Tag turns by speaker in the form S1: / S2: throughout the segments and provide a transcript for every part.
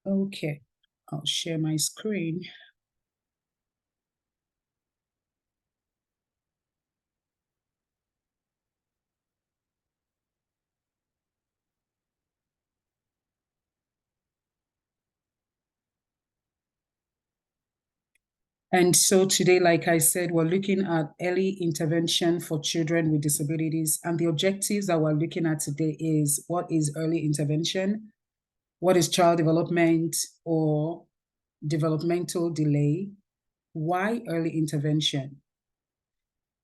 S1: Okay, I'll share my screen. And so today, like I said, we're looking at early intervention for children with disabilities. And the objectives that we're looking at today is what is early intervention? What is child development or developmental delay? Why early intervention?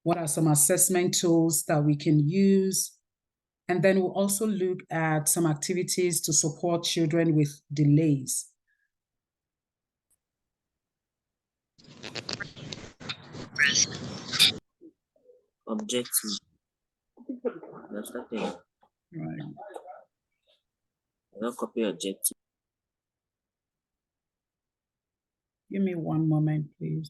S1: What are some assessment tools that we can use? And then we'll also look at some activities to support children with delays.
S2: Objective. That's the thing.
S1: Right.
S2: I don't copy objective.
S1: Give me one moment, please.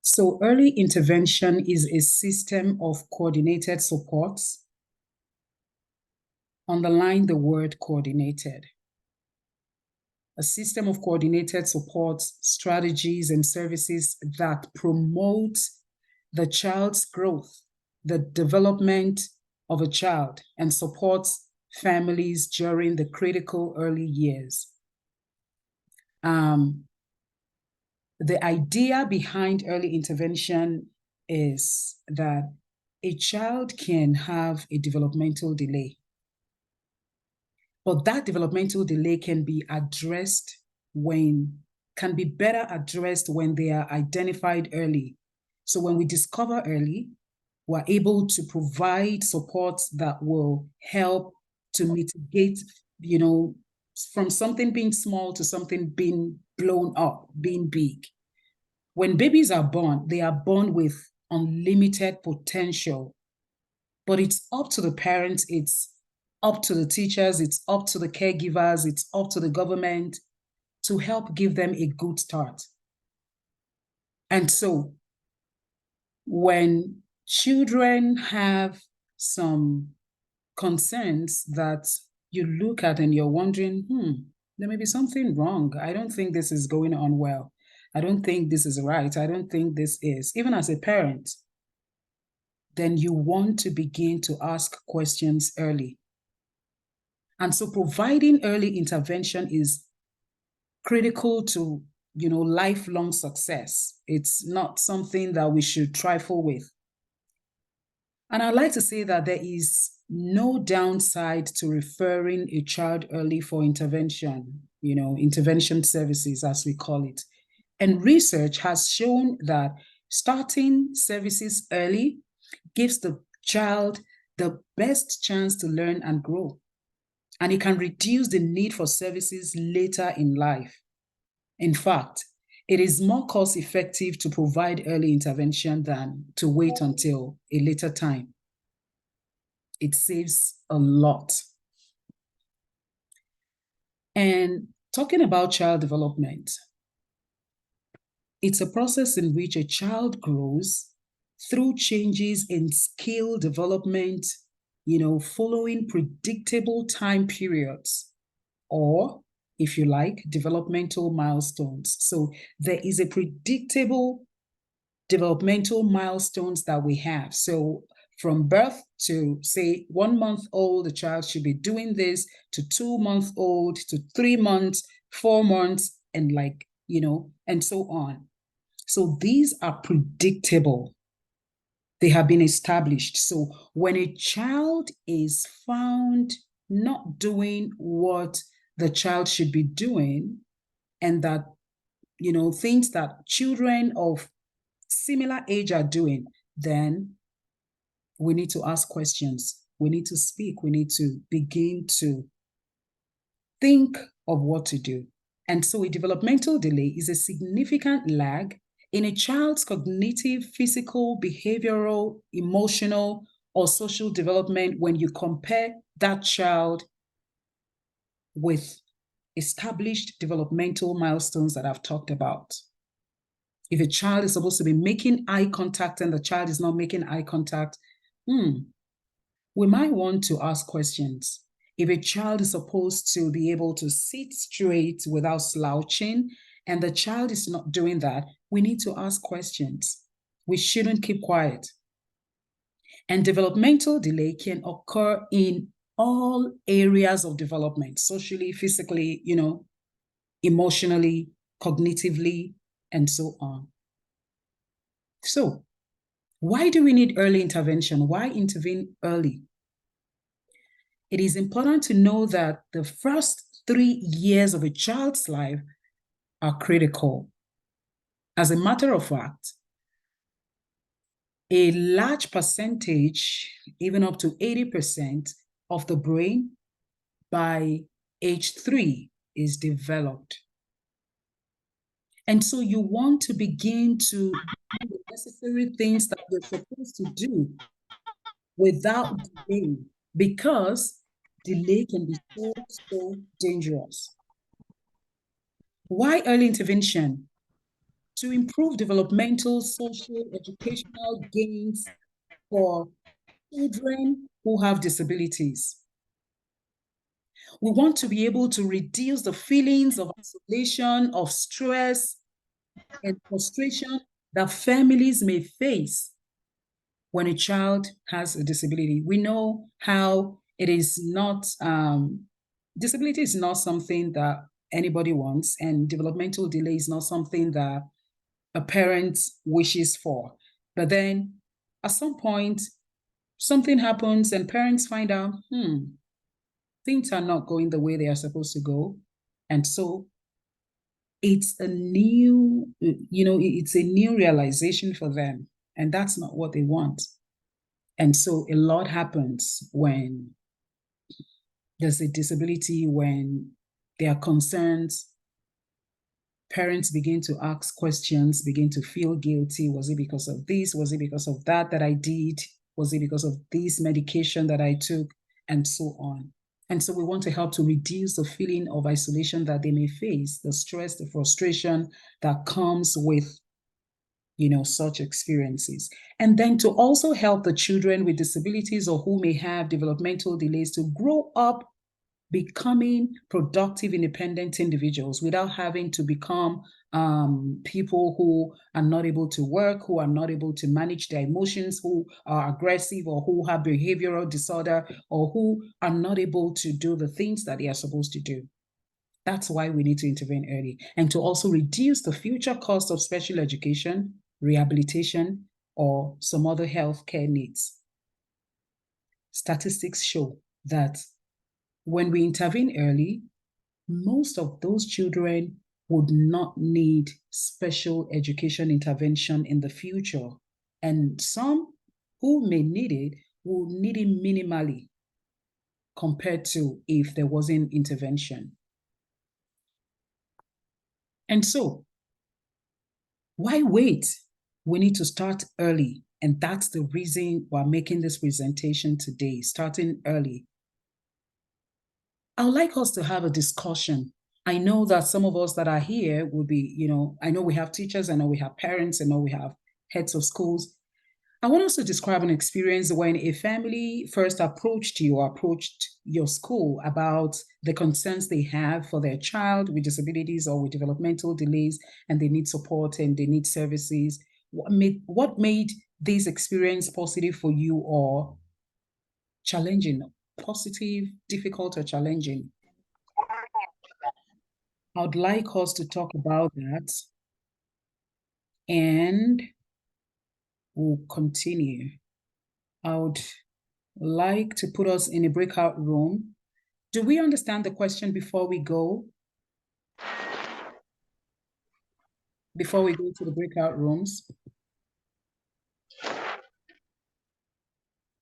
S1: So early intervention is a system of coordinated supports. Underline the word coordinated. A system of coordinated supports, strategies, and services that promote the child's growth, the development of a child, and supports families during the critical early years. The idea behind early intervention is that a child can have a developmental delay, but that developmental delay can be better addressed when they are identified early. So when we discover early, we're able to provide support that will help to mitigate, from something being small to something being blown up, being big. When babies are born, they are born with unlimited potential, but it's up to the parents, it's up to the teachers, it's up to the caregivers, it's up to the government to help give them a good start. And so when children have some concerns that you look at and you're wondering, there may be something wrong. I don't think this is going on well. I don't think this is right. I don't think this is. Even as a parent, then you want to begin to ask questions early. And so providing early intervention is critical to, lifelong success. It's not something that we should trifle with. And I'd like to say that there is no downside to referring a child early for intervention, intervention services, as we call it. And research has shown that starting services early gives the child the best chance to learn and grow. And it can reduce the need for services later in life. In fact, it is more cost-effective to provide early intervention than to wait until a later time. It saves a lot. And talking about child development, it's a process in which a child grows through changes in skill development, following predictable time periods, or, if you like, developmental milestones. So there is a predictable developmental milestones that we have. So from birth to, say, 1 month old, the child should be doing this, to 2 months old, to 3 months, 4 months, and and so on. So these are predictable. They have been established. So when a child is found not doing what the child should be doing, and that, things that children of similar age are doing, then we need to ask questions. We need to speak. We need to begin to think of what to do. And so a developmental delay is a significant lag in a child's cognitive, physical, behavioral, emotional, or social development when you compare that child with established developmental milestones that I've talked about. If a child is supposed to be making eye contact and the child is not making eye contact, we might want to ask questions. If a child is supposed to be able to sit straight without slouching, and the child is not doing that, we need to ask questions. We shouldn't keep quiet. And developmental delay can occur in all areas of development, socially, physically, emotionally, cognitively, and so on. So, why do we need early intervention? Why intervene early? It is important to know that the first 3 years of a child's life are critical. As a matter of fact, a large percentage, even up to 80% of the brain by age 3 is developed. And so you want to begin to do the necessary things that you're supposed to do without delay, because delay can be so dangerous. Why early intervention? To improve developmental, social, educational gains for children who have disabilities. We want to be able to reduce the feelings of isolation, of stress, and frustration that families may face when a child has a disability. We know how it is not, disability is not something that anybody wants, and developmental delay is not something that a parent wishes for. But then at some point, something happens and parents find out, things are not going the way they are supposed to go. And so it's a new, it's a new realization for them. And that's not what they want. And so a lot happens when there's a disability, when there are concerns. Parents begin to ask questions, begin to feel guilty. Was it because of this? Was it because of that I did? Was it because of this medication that I took? And so on. And so we want to help to reduce the feeling of isolation that they may face, the stress, the frustration that comes with, such experiences. And then to also help the children with disabilities or who may have developmental delays to grow up becoming productive, independent individuals without having to become people who are not able to work, who are not able to manage their emotions, who are aggressive, or who have behavioral disorder, or who are not able to do the things that they are supposed to do. That's why we need to intervene early, and to also reduce the future cost of special education, rehabilitation, or some other healthcare needs. Statistics show that when we intervene early, most of those children would not need special education intervention in the future. And some who may need it will need it minimally compared to if there wasn't intervention. And so, why wait? We need to start early. And that's the reason we're making this presentation today, starting early. I would like us to have a discussion. I know that some of us that are here will be, I know we have teachers, I know we have parents, I know we have heads of schools. I want us to describe an experience when a family first approached you or approached your school about the concerns they have for their child with disabilities or with developmental delays, and they need support and they need services. What made this experience positive for you or challenging? Positive, difficult, or challenging? I'd like us to talk about that, and we'll continue. I would like to put us in a breakout room. Do we understand the question before we go? Before we go to the breakout rooms?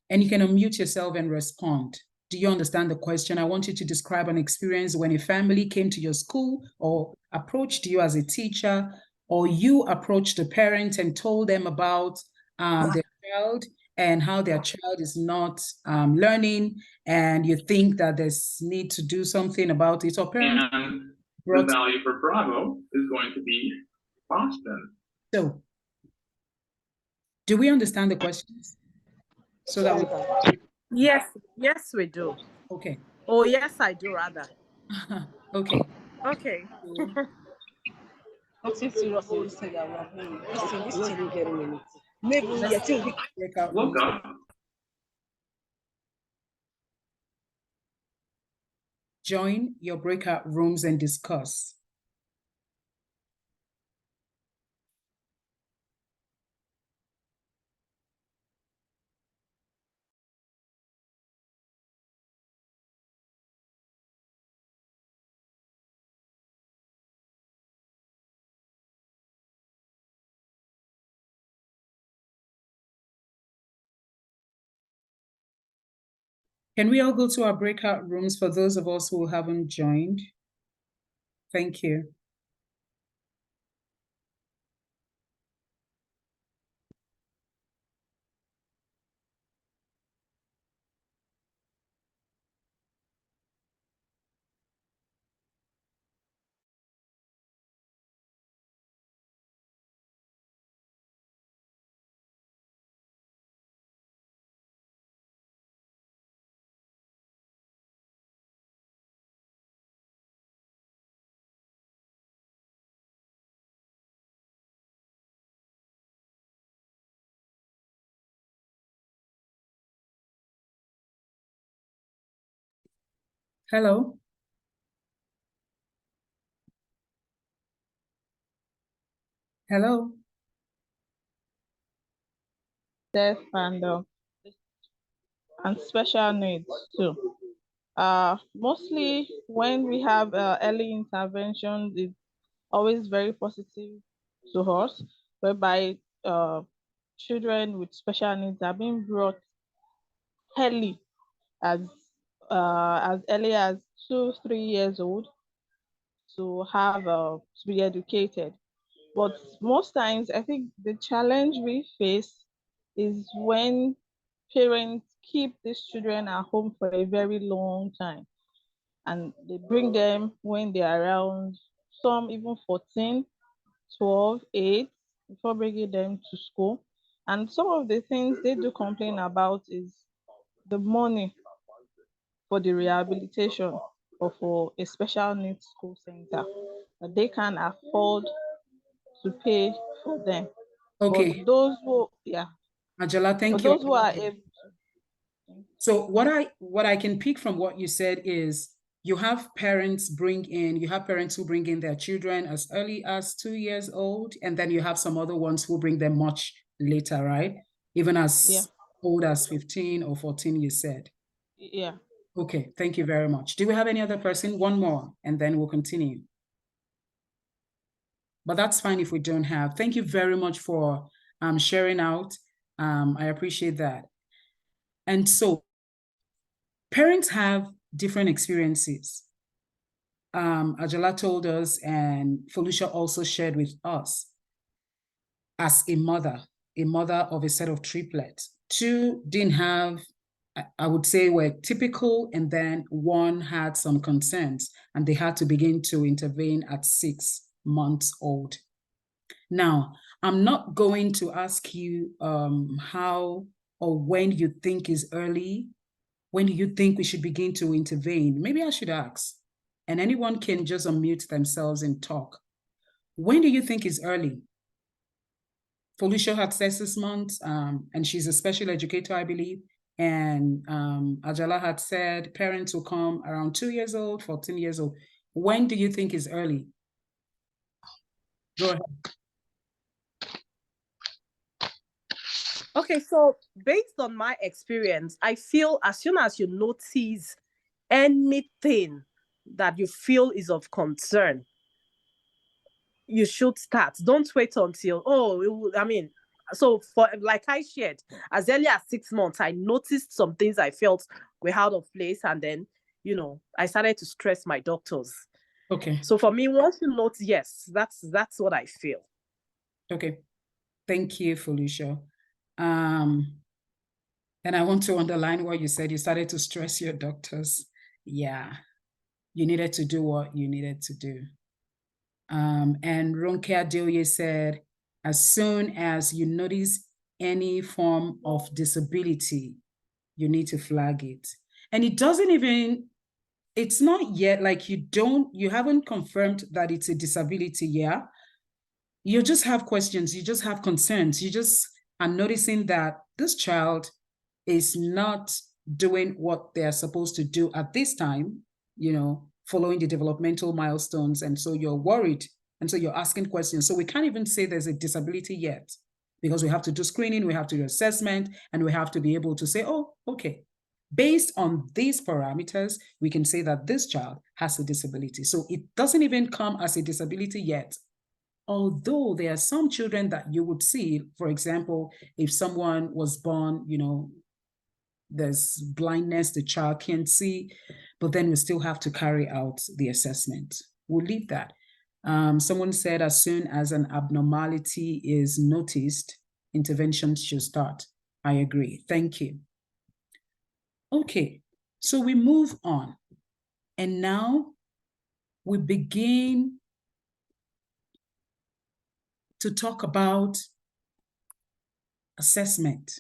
S1: And you can unmute yourself and respond. Do you understand the question? I want you to describe an experience when a family came to your school or approached you as a teacher, or you approached a parent and told them about their child, and how their child is not learning, and you think that there's need to do something about it, or parents
S3: And the
S1: brought.
S3: value for Bravo is going to be Boston.
S1: So, do we understand the questions? So that we,
S4: Yes, yes, we do.
S1: okay,
S4: Oh, yes, I do, rather.
S1: okay.
S4: Okay.
S1: Breakout
S3: Look
S1: rooms.
S3: up.
S1: Join your breakout rooms and discuss. Can we all go to our breakout rooms for those of us who haven't joined? Thank you. Hello. Hello.
S5: Deaf and special needs too. Mostly when we have early intervention, it's always very positive to us, whereby children with special needs are being brought early, as early as 2, 3 years old, to have to be educated. But most times, I think the challenge we face is when parents keep these children at home for a very long time, and they bring them when they're around, some even 14, 12, 8, before bringing them to school. And some of the things they do complain about is the money for the rehabilitation or for a special needs school center, that they can afford to pay for them.
S1: Okay.
S5: But those who, yeah,
S1: Angela, thank
S5: for
S1: you.
S5: those who are able.
S1: So what I can pick from what you said is you have parents who bring in their children as early as 2 years old, and then you have some other ones who bring them much later, right? Even as old as 15 or 14, you said.
S5: Yeah.
S1: Okay, thank you very much. Do we have any other person? One more, and then we'll continue. But that's fine if we don't have. Thank you very much for sharing out. I appreciate that. And so parents have different experiences. Ajala told us, and Felicia also shared with us, as a mother of a set of triplets. Two didn't have, I would say, were typical, and then one had some concerns, and they had to begin to intervene at 6 months old. Now, I'm not going to ask you how or when you think is early. When do you think we should begin to intervene? Maybe I should ask, and anyone can just unmute themselves and talk. When do you think is early? Felicia had said 6 months, and she's a special educator, I believe. And Ajala had said parents will come around 2 years old, 14 years old. When do you think is early? Go ahead.
S4: Okay, so based on my experience, I feel as soon as you notice anything that you feel is of concern, you should start. Don't wait until, so for, like I shared, as early as 6 months, I noticed some things I felt were out of place, and then, I started to stress my doctors.
S1: Okay.
S4: So for me, once you note, yes, that's what I feel.
S1: Okay. Thank you, Felicia. And I want to underline what you said. You started to stress your doctors. Yeah, you needed to do what you needed to do. And Ronke Adeoye said, as soon as you notice any form of disability, you need to flag it. And it doesn't even, it's not yet like you haven't confirmed that it's a disability, yeah? You just have questions, you just have concerns, you just are noticing that this child is not doing what they're supposed to do at this time, following the developmental milestones. And so you're worried. And so you're asking questions. So we can't even say there's a disability yet because we have to do screening, we have to do assessment, and we have to be able to say, oh, okay, based on these parameters, we can say that this child has a disability. So it doesn't even come as a disability yet. Although there are some children that you would see, for example, if someone was born, there's blindness, the child can't see, but then we still have to carry out the assessment. We'll leave that. Someone said as soon as an abnormality is noticed, interventions should start. I agree. Thank you. Okay, so we move on. And now we begin to talk about assessment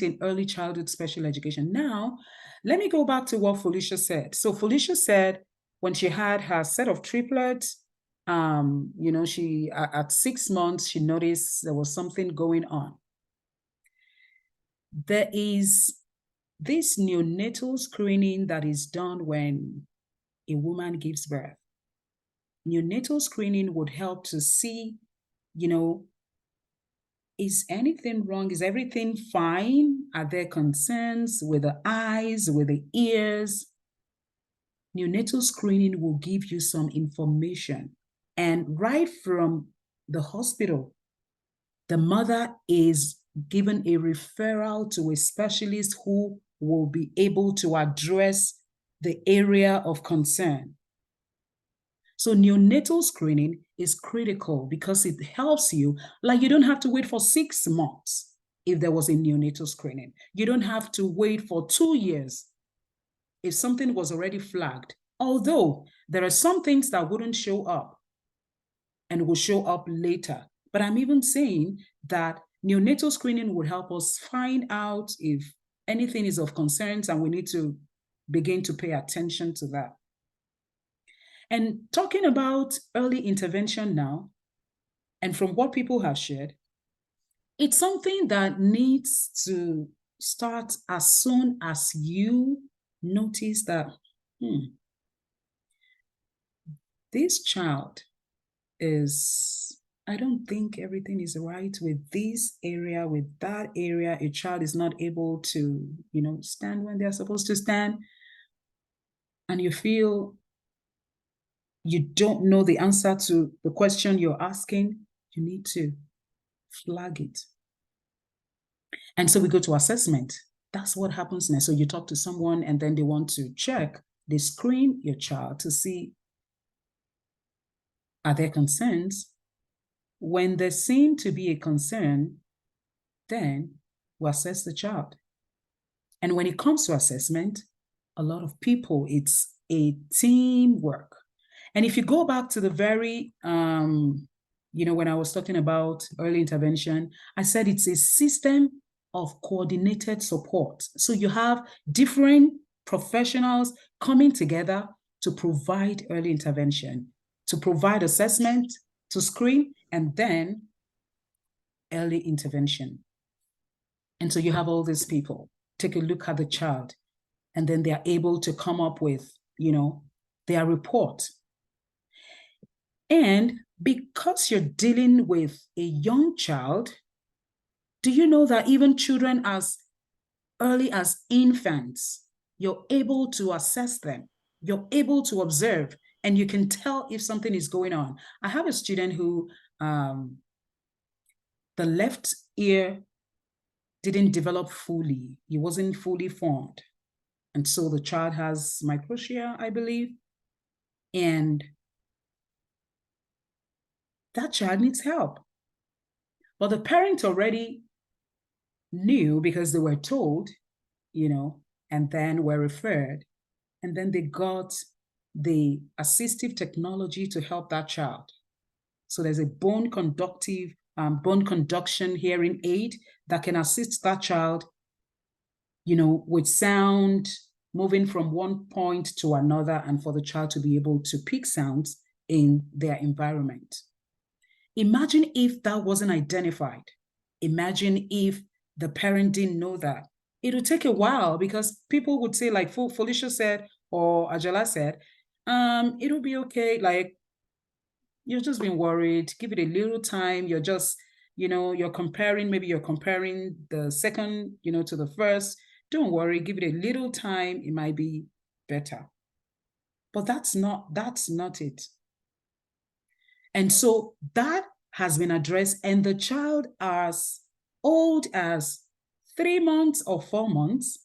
S1: in early childhood special education. Now, let me go back to what Felicia said. So Felicia said when she had her set of triplets, she at 6 months, she noticed there was something going on. There is this neonatal screening that is done when a woman gives birth. Neonatal screening would help to see, is anything wrong? Is everything fine? Are there concerns with the eyes, with the ears? Neonatal screening will give you some information. And right from the hospital, the mother is given a referral to a specialist who will be able to address the area of concern. So neonatal screening is critical because it helps you. Like you don't have to wait for 6 months if there was a neonatal screening. You don't have to wait for 2 years if something was already flagged. Although there are some things that wouldn't show up and will show up later. But I'm even saying that neonatal screening would help us find out if anything is of concern, and we need to begin to pay attention to that. And talking about early intervention now, and from what people have shared, it's something that needs to start as soon as you notice that, this child I don't think everything is right with this area, with that area. A child is not able to, stand when they're supposed to stand. And you feel you don't know the answer to the question you're asking, you need to flag it. And so we go to assessment. That's what happens next. So you talk to someone and then they want to check, they screen your child to see, are there concerns? When there seem to be a concern, then we assess the child. And when it comes to assessment, a lot of people, it's a teamwork. And if you go back to the very, when I was talking about early intervention, I said it's a system of coordinated support. So you have different professionals coming together to provide early intervention, to provide assessment, to screen, and then early intervention. And so you have all these people take a look at the child, and then they are able to come up with, their report. And because you're dealing with a young child, do you know that even children as early as infants, you're able to assess them, you're able to observe, and you can tell if something is going on. I have a student who the left ear didn't develop fully. It wasn't fully formed. And so the child has microtia, I believe. And that child needs help. But the parent already knew because they were told, and then were referred, and then they got the assistive technology to help that child. So there's a bone conduction hearing aid that can assist that child, with sound, moving from one point to another, and for the child to be able to pick sounds in their environment. Imagine if that wasn't identified. Imagine if the parent didn't know that. It would take a while because people would say, like Felicia said, or Ajala said, it'll be okay. Like, you're just being worried. Give it a little time. You're just, you're comparing the second, to the first. Don't worry, give it a little time. It might be better. But that's not it. And so that has been addressed, and the child as old as 3 months or 4 months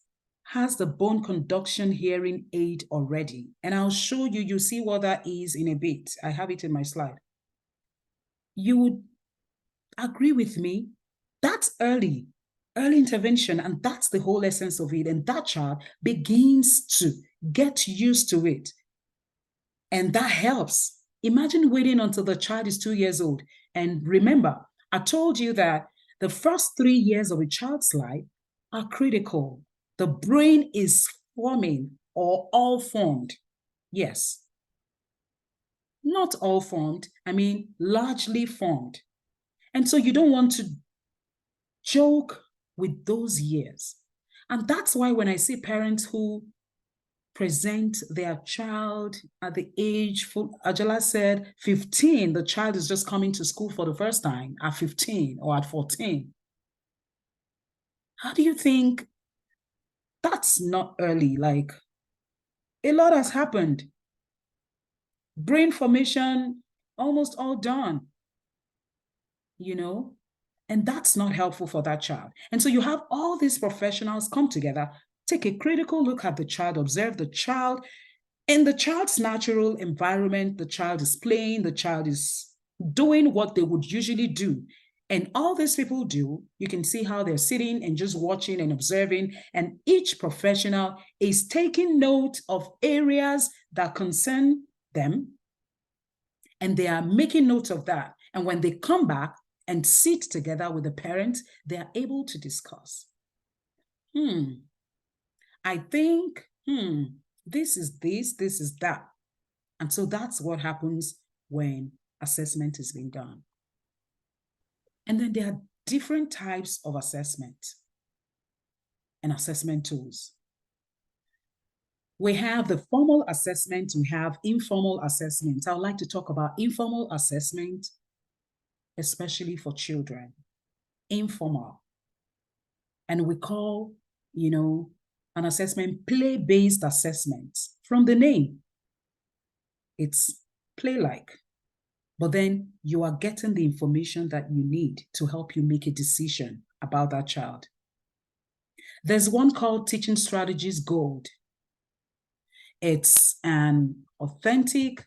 S1: has the bone conduction hearing aid already. And I'll show you, you'll see what that is in a bit. I have it in my slide. You would agree with me, that's early intervention, and that's the whole essence of it. And that child begins to get used to it. And that helps. Imagine waiting until the child is 2 years old. And remember, I told you that the first 3 years of a child's life are critical. The brain is forming, or all formed. Yes. Not all formed, I mean, largely formed. And so you don't want to joke with those years. And that's why when I see parents who present their child at the age, Ajala said 15, the child is just coming to school for the first time at 15 or at 14. How do you think that's not early? Like, a lot has happened. Brain formation, almost all done, and that's not helpful for that child. And so you have all these professionals come together, take a critical look at the child, observe the child. In the child's natural environment, the child is playing, the child is doing what they would usually do. And all these people do, you can see how they're sitting and just watching and observing. And each professional is taking note of areas that concern them. And they are making note of that. And when they come back and sit together with the parents, they are able to discuss. I think, this is this is that. And so that's what happens when assessment is being done. And then there are different types of assessment and assessment tools. We have the formal assessment, we have informal assessment. I would like to talk about informal assessment, especially for children. Informal. And we call, an assessment play-based assessment. From the name, it's play-like. But then you are getting the information that you need to help you make a decision about that child. There's one called Teaching Strategies Gold. It's an authentic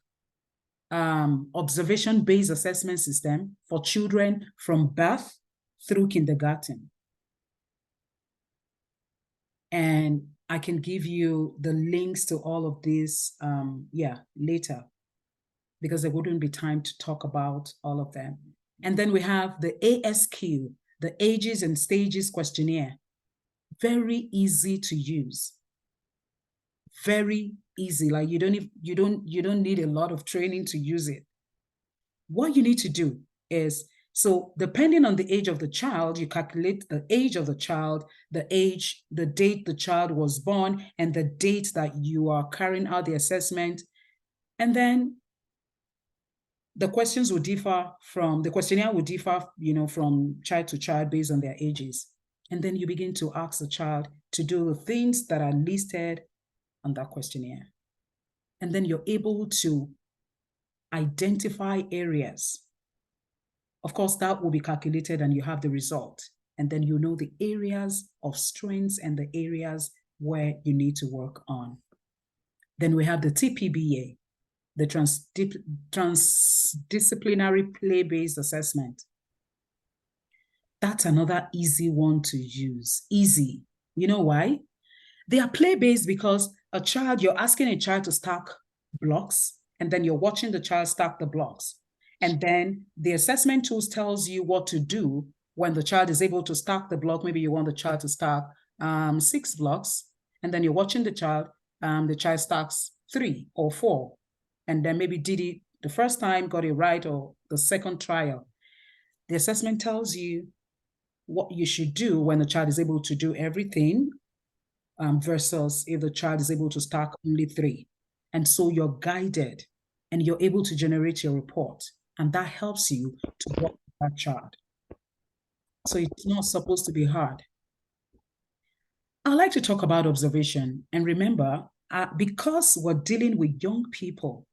S1: observation-based assessment system for children from birth through kindergarten. And I can give you the links to all of this, later, because there wouldn't be time to talk about all of them. And then we have the ASQ, the Ages and Stages Questionnaire. Very easy to use. Very easy. Like, you don't need a lot of training to use it. What you need to do is, so depending on the age of the child, you calculate the age of the child, the date the child was born, and the date that you are carrying out the assessment. And then the questions will differ the questionnaire will differ, from child to child based on their ages. And then you begin to ask the child to do the things that are listed on that questionnaire. And then you're able to identify areas. Of course, that will be calculated and you have the result. And then you know the areas of strengths and the areas where you need to work on. Then we have the TPBA, the transdisciplinary play-based assessment. That's another easy one to use. Easy. You know why? They are play-based because you're asking a child to stack blocks, and then you're watching the child stack the blocks. And then the assessment tools tells you what to do when the child is able to stack the block. Maybe you want the child to stack 6 blocks, and then you're watching the child stacks 3 or 4, and then maybe did it the first time, got it right, or the second trial. The assessment tells you what you should do when the child is able to do everything, versus if the child is able to stack only 3. And so you're guided and you're able to generate your report. And that helps you to work with that child. So it's not supposed to be hard. I like to talk about observation. And remember, because we're dealing with young people,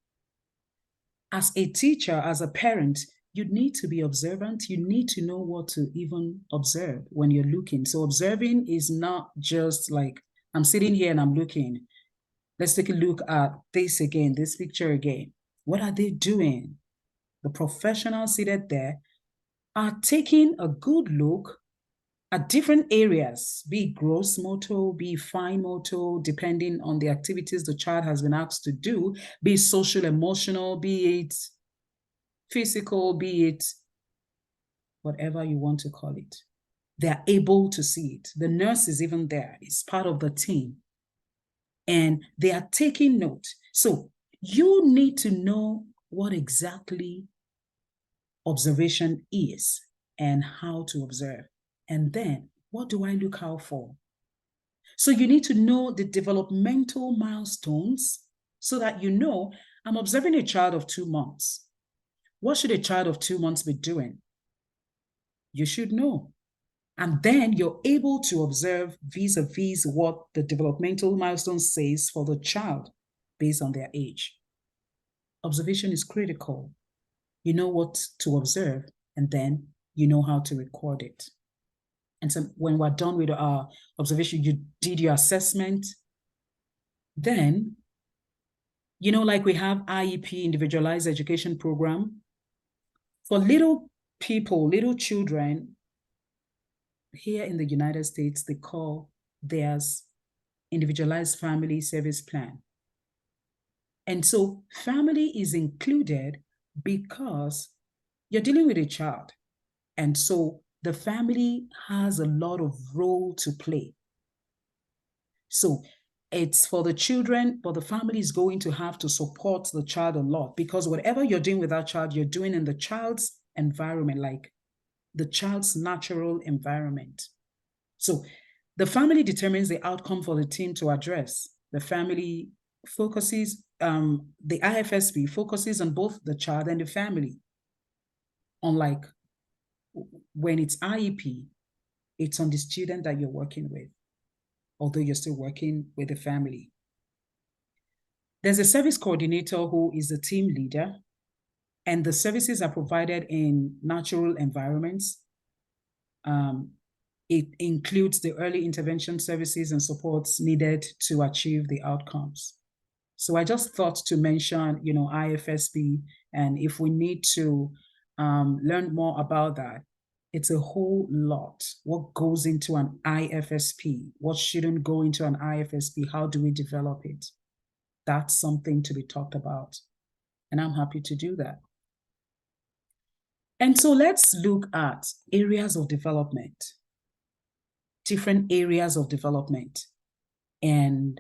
S1: as a teacher, as a parent, you need to be observant. You need to know what to even observe when you're looking. So observing is not just like, I'm sitting here and I'm looking. Let's take a look at this again, this picture again. What are they doing? The professionals seated there are taking a good look at different areas, be it gross motor, be it fine motor, depending on the activities the child has been asked to do, be it social, emotional, be it physical, be it whatever you want to call it. They're able to see it. The nurse is even there. It's part of the team. And they are taking note. So you need to know what exactly observation is and how to observe. And then, what do I look out for? So you need to know the developmental milestones so that you know, I'm observing a child of 2 months. What should a child of 2 months be doing? You should know. And then you're able to observe vis-a-vis what the developmental milestone says for the child based on their age. Observation is critical. You know what to observe, and then you know how to record it. And so when we're done with our observation, you did your assessment, then, like we have IEP, Individualized Education Program. For little people, little children, here in the United States, they call theirs Individualized Family Service Plan. And so family is included because you're dealing with a child. And so the family has a lot of role to play. So it's for the children, but the family is going to have to support the child a lot, because whatever you're doing with that child, you're doing in the child's environment, like the child's natural environment. So the family determines the outcome for the team to address. The family focuses, the IFSP focuses on both the child and the family. Unlike when it's IEP, it's on the student that you're working with, although you're still working with the family. There's a service coordinator who is the team leader, and the services are provided in natural environments. It includes the early intervention services and supports needed to achieve the outcomes. So I just thought to mention, IFSP, and if we need to learn more about that, it's a whole lot. What goes into an IFSP? What shouldn't go into an IFSP? How do we develop it? That's something to be talked about. And I'm happy to do that. And so let's look at areas of development, different areas of development. And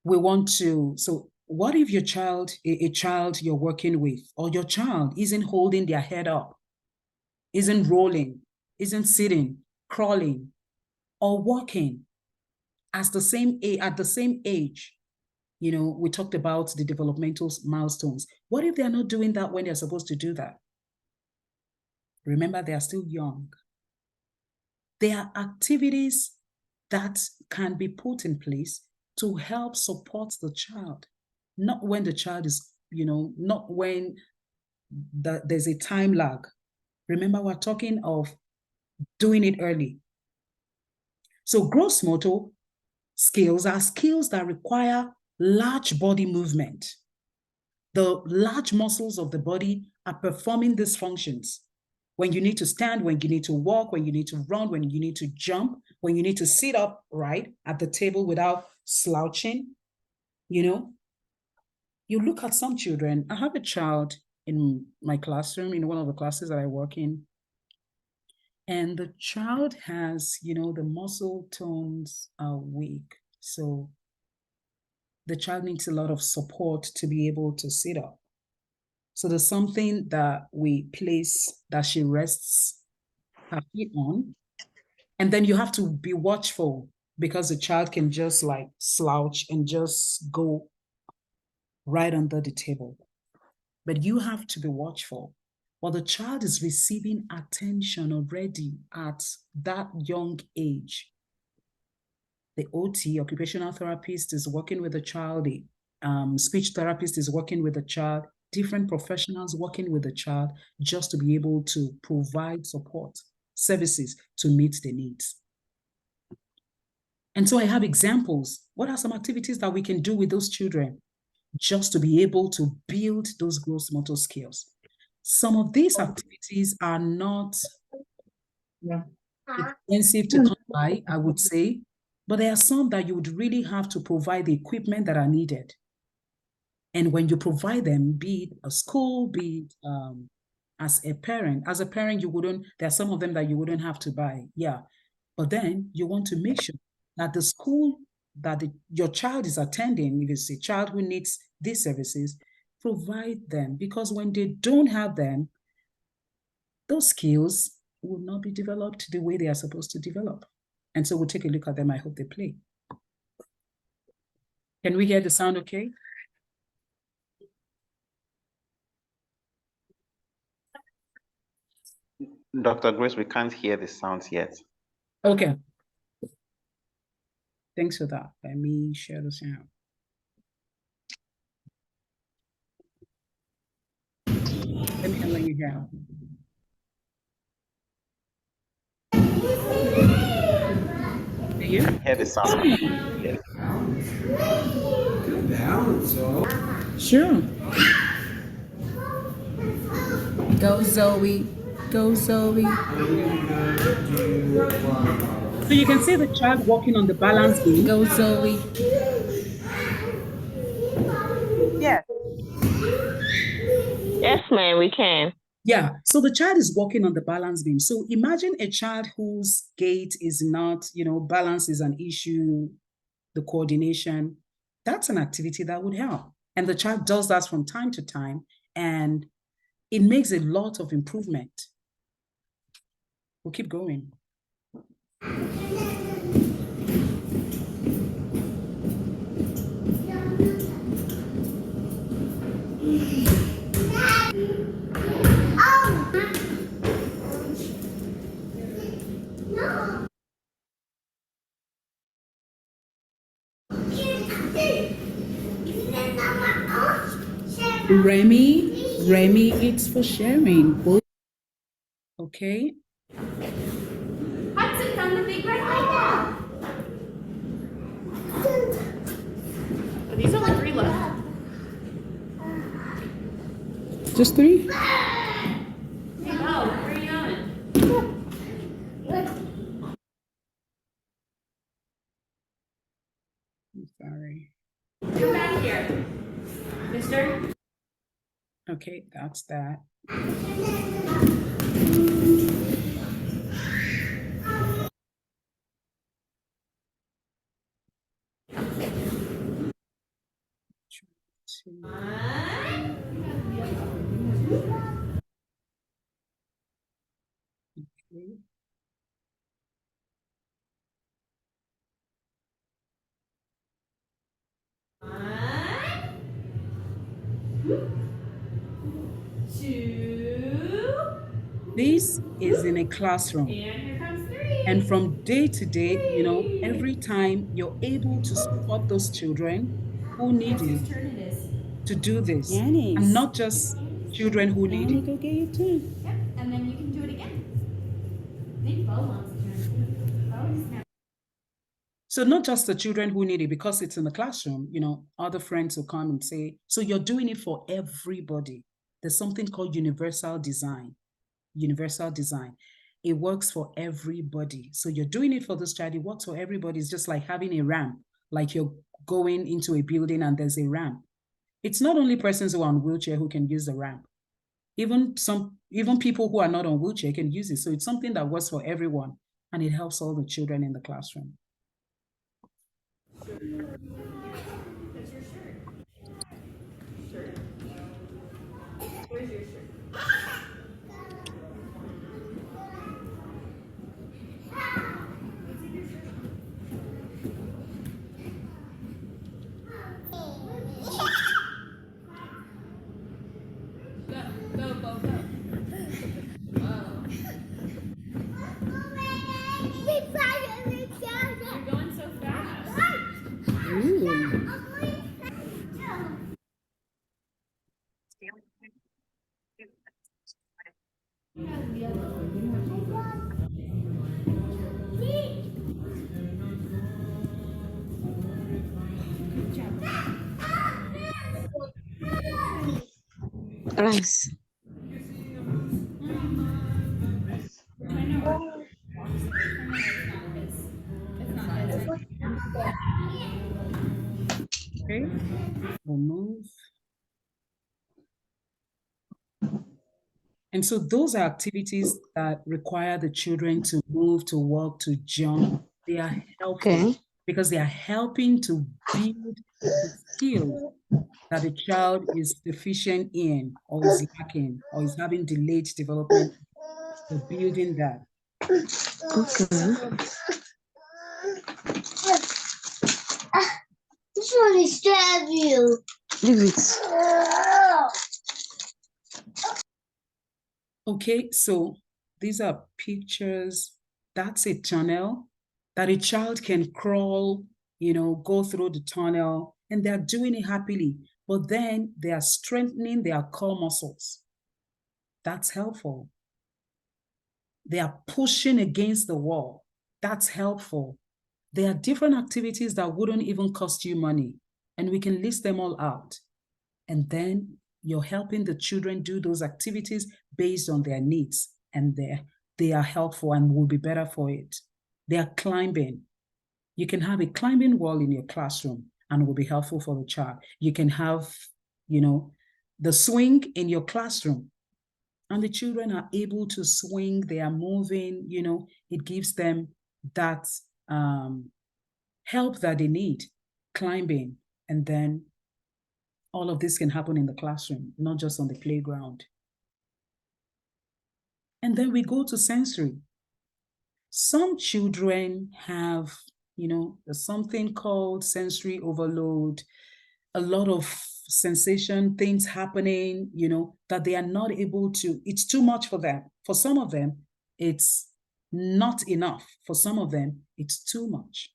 S1: we want to, so what if your child, a child you're working with, or your child isn't holding their head up, isn't rolling, isn't sitting, crawling, or walking at the same age? We talked about the developmental milestones. What if they're not doing that when they're supposed to do that? Remember, they are still young. There are activities that can be put in place to help support the child, not when the child is, not when there's a time lag. Remember, we're talking of doing it early. So gross motor skills are skills that require large body movement. The large muscles of the body are performing these functions. when you need to stand, when you need to walk, when you need to run, when you need to jump, when you need to sit up right at the table without slouching, you know. You look at some children. I have a child in my classroom, in one of the classes that I work in, and the child has, you know, the muscle tones are weak. So the child needs a lot of support to be able to sit up. So there's something that we place that she rests her feet on. And then you have to be watchful because the child can just like slouch and just go right under the table. But you have to be watchful. While the child is receiving attention already at that young age, the OT, occupational therapist, is working with the child, the speech therapist is working with the child, different professionals working with the child just to be able to provide support services to meet the needs. And so I have examples. What are some activities that we can do with those children just to be able to build those gross motor skills? Some of these activities are not expensive to come by, I would say, but there are some that you would really have to provide the equipment that are needed. And when you provide them, be it a school, be it as a parent, you wouldn't, there are some of them that you wouldn't have to buy. Yeah. But then you want to make sure that the school that your child is attending, if it's a child who needs these services, provide them. Because when they don't have them, those skills will not be developed the way they are supposed to develop. And so we'll take a look at them. I hope they play. Can we hear the sound okay?
S6: Dr. Grace, we can't hear the sounds yet.
S1: Okay. Thanks for that. Let me share the sound. Let me let you hear. Do you?
S6: Hear the sound. Yes.
S1: Sure. Go Zoe. Go Zoe. So you can see the child walking on the balance beam. Go Zoe.
S4: Yes.
S7: Yes, ma'am, we can.
S1: Yeah, so the child is walking on the balance beam. So imagine a child whose gait is not, you know, balance is an issue, the coordination. That's an activity that would help. And the child does that from time to time, and it makes a lot of improvement. We'll keep going. Remy, it's for sharing. Okay.
S8: Hudson, come to Big Red right now. These are like 3 left.
S1: Just 3?
S8: Hey, no, where are you going?
S1: I'm sorry.
S8: Come back here, mister.
S1: Okay, that's that. Okay. This is in a classroom.
S8: And here comes 3.
S1: And from day to day, you know, every time you're able to support those children who need it to do this.
S9: Annie's.
S1: And not just children who need
S9: Annie,
S1: it.
S9: go get your turn.
S8: Yep, and then you can do it again. I think Bo wants to turn too. Bo is now.
S1: So not just the children who need it, because it's in the classroom, you know, other friends will come and say, so you're doing it for everybody. There's something called universal design. universal design. It works for everybody. So you're doing it for this child, it works for everybody. It's just like having a ramp, like you're going into a building and there's a ramp. It's not only persons who are on wheelchair who can use the ramp. Even people who are not on wheelchair can use it. So it's something that works for everyone, and it helps all the children in the classroom.
S8: That's your shirt. Shirt. Where's your shirt? Go, go, go, go. Whoa. You're going so fast.
S7: Nice.
S8: Trying to walk away from it. It's not his.
S1: Okay, we'll move. And so those are activities that require the children to move, to walk, to jump. They are helpful
S7: Okay.
S1: because they are helping to build the skills that the child is deficient in, or is lacking, or is having delayed development. They're building that.
S7: Okay.
S9: This one is stab you.
S7: Leave it.
S1: Okay, so these are pictures. That's a tunnel that a child can crawl, go through the tunnel, and they're doing it happily. But then they are strengthening their core muscles. That's helpful. They are pushing against the wall. That's helpful. There are different activities that wouldn't even cost you money, and we can list them all out. And then you're helping the children do those activities based on their needs, and they are helpful and will be better for it. They are climbing. You can have a climbing wall in your classroom and it will be helpful for the child. You can have, the swing in your classroom, and the children are able to swing, they are moving, it gives them that help that they need, climbing. And then all of this can happen in the classroom, not just on the playground. And then we go to sensory. Some children have, there's something called sensory overload, a lot of sensation, things happening, that they are not able to, it's too much for them. For some of them, it's not enough. For some of them, it's too much.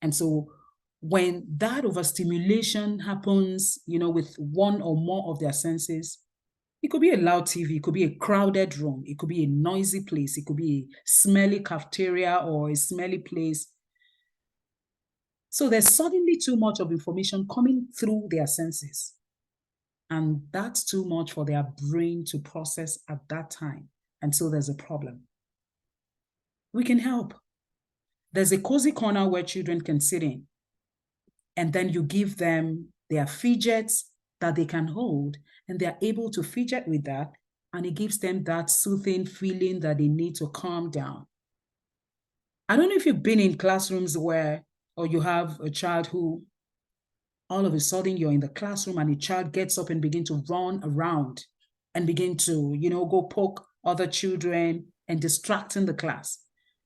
S1: And so when that overstimulation happens, with one or more of their senses, it could be a loud TV, it could be a crowded room, it could be a noisy place, it could be a smelly cafeteria or a smelly place. So there's suddenly too much of information coming through their senses. And that's too much for their brain to process at that time. And so there's a problem. We can help. There's a cozy corner where children can sit in. And then you give them their fidgets that they can hold, and they're able to fidget with that, and it gives them that soothing feeling that they need to calm down. I don't know if you've been in classrooms where, or you have a child who, all of a sudden you're in the classroom and the child gets up and begin to run around and begin to, go poke other children and distracting the class.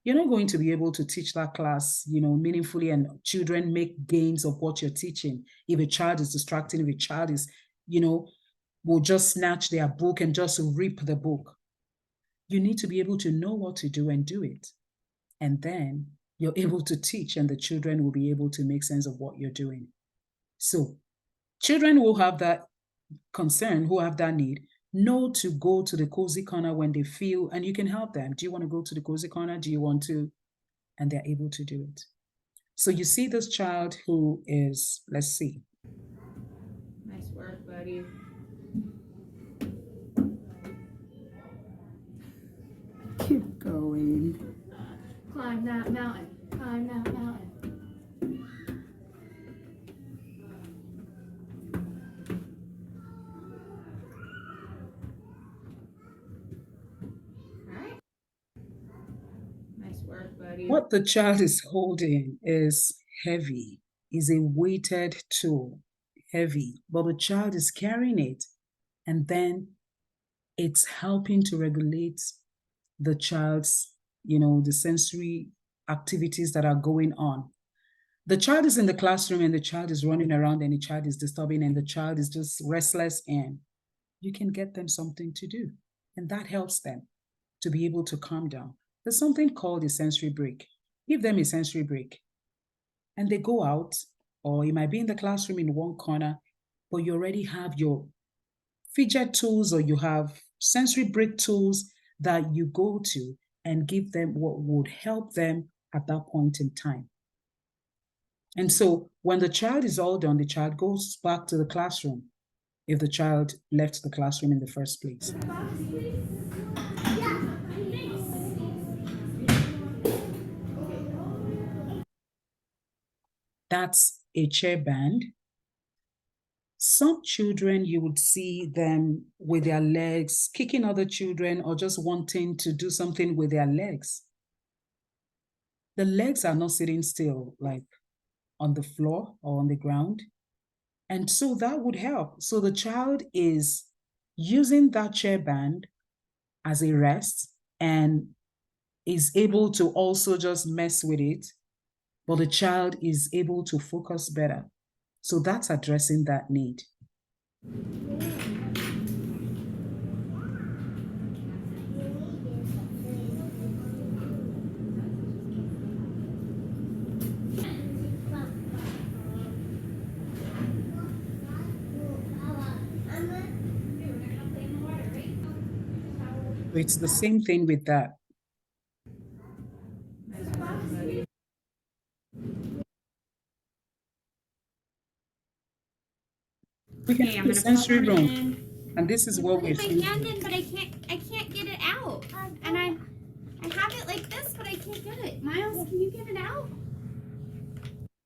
S1: You're not going to be able to teach that class, meaningfully, and children make gains of what you're teaching. If a child is distracting, if a child is, will just snatch their book and just rip the book. You need to be able to know what to do and do it. And then you're able to teach, and the children will be able to make sense of what you're doing. So children who have that concern, who have that need, know to go to the cozy corner when they feel, and you can help them. Do you want to go to the cozy corner? Do you want to? And they're able to do it. So you see this child who is, let's see.
S8: Nice work, buddy. that mountain. Climb that mountain. All right. Nice work, buddy.
S1: What the child is holding is heavy, is a weighted tool, heavy, but the child is carrying it, and then it's helping to regulate the child's, the sensory activities that are going on. The child is in the classroom and the child is running around and the child is disturbing and the child is just restless, and you can get them something to do. And that helps them to be able to calm down. There's something called a sensory break. Give them a sensory break. And they go out, or it might be in the classroom in one corner, but you already have your fidget tools or you have sensory break tools that you go to and give them what would help them at that point in time. And so when the child is all done, the child goes back to the classroom if the child left the classroom in the first place. That's a chair band. Some children, you would see them with their legs, kicking other children or just wanting to do something with their legs. The legs are not sitting still, like on the floor or on the ground. And so that would help. So the child is using that chair band as a rest and is able to also just mess with it, but the child is able to focus better. So that's addressing that need. It's the same thing with that. We can
S8: Okay, I'm
S1: do a
S8: gonna
S1: sensory
S8: put
S1: room,
S8: one in.
S1: and this is what we're
S8: Putting my
S1: seeing.
S8: hand in, but I can't get it out. And I have it like this, but I can't get it. Miles, can you get it out?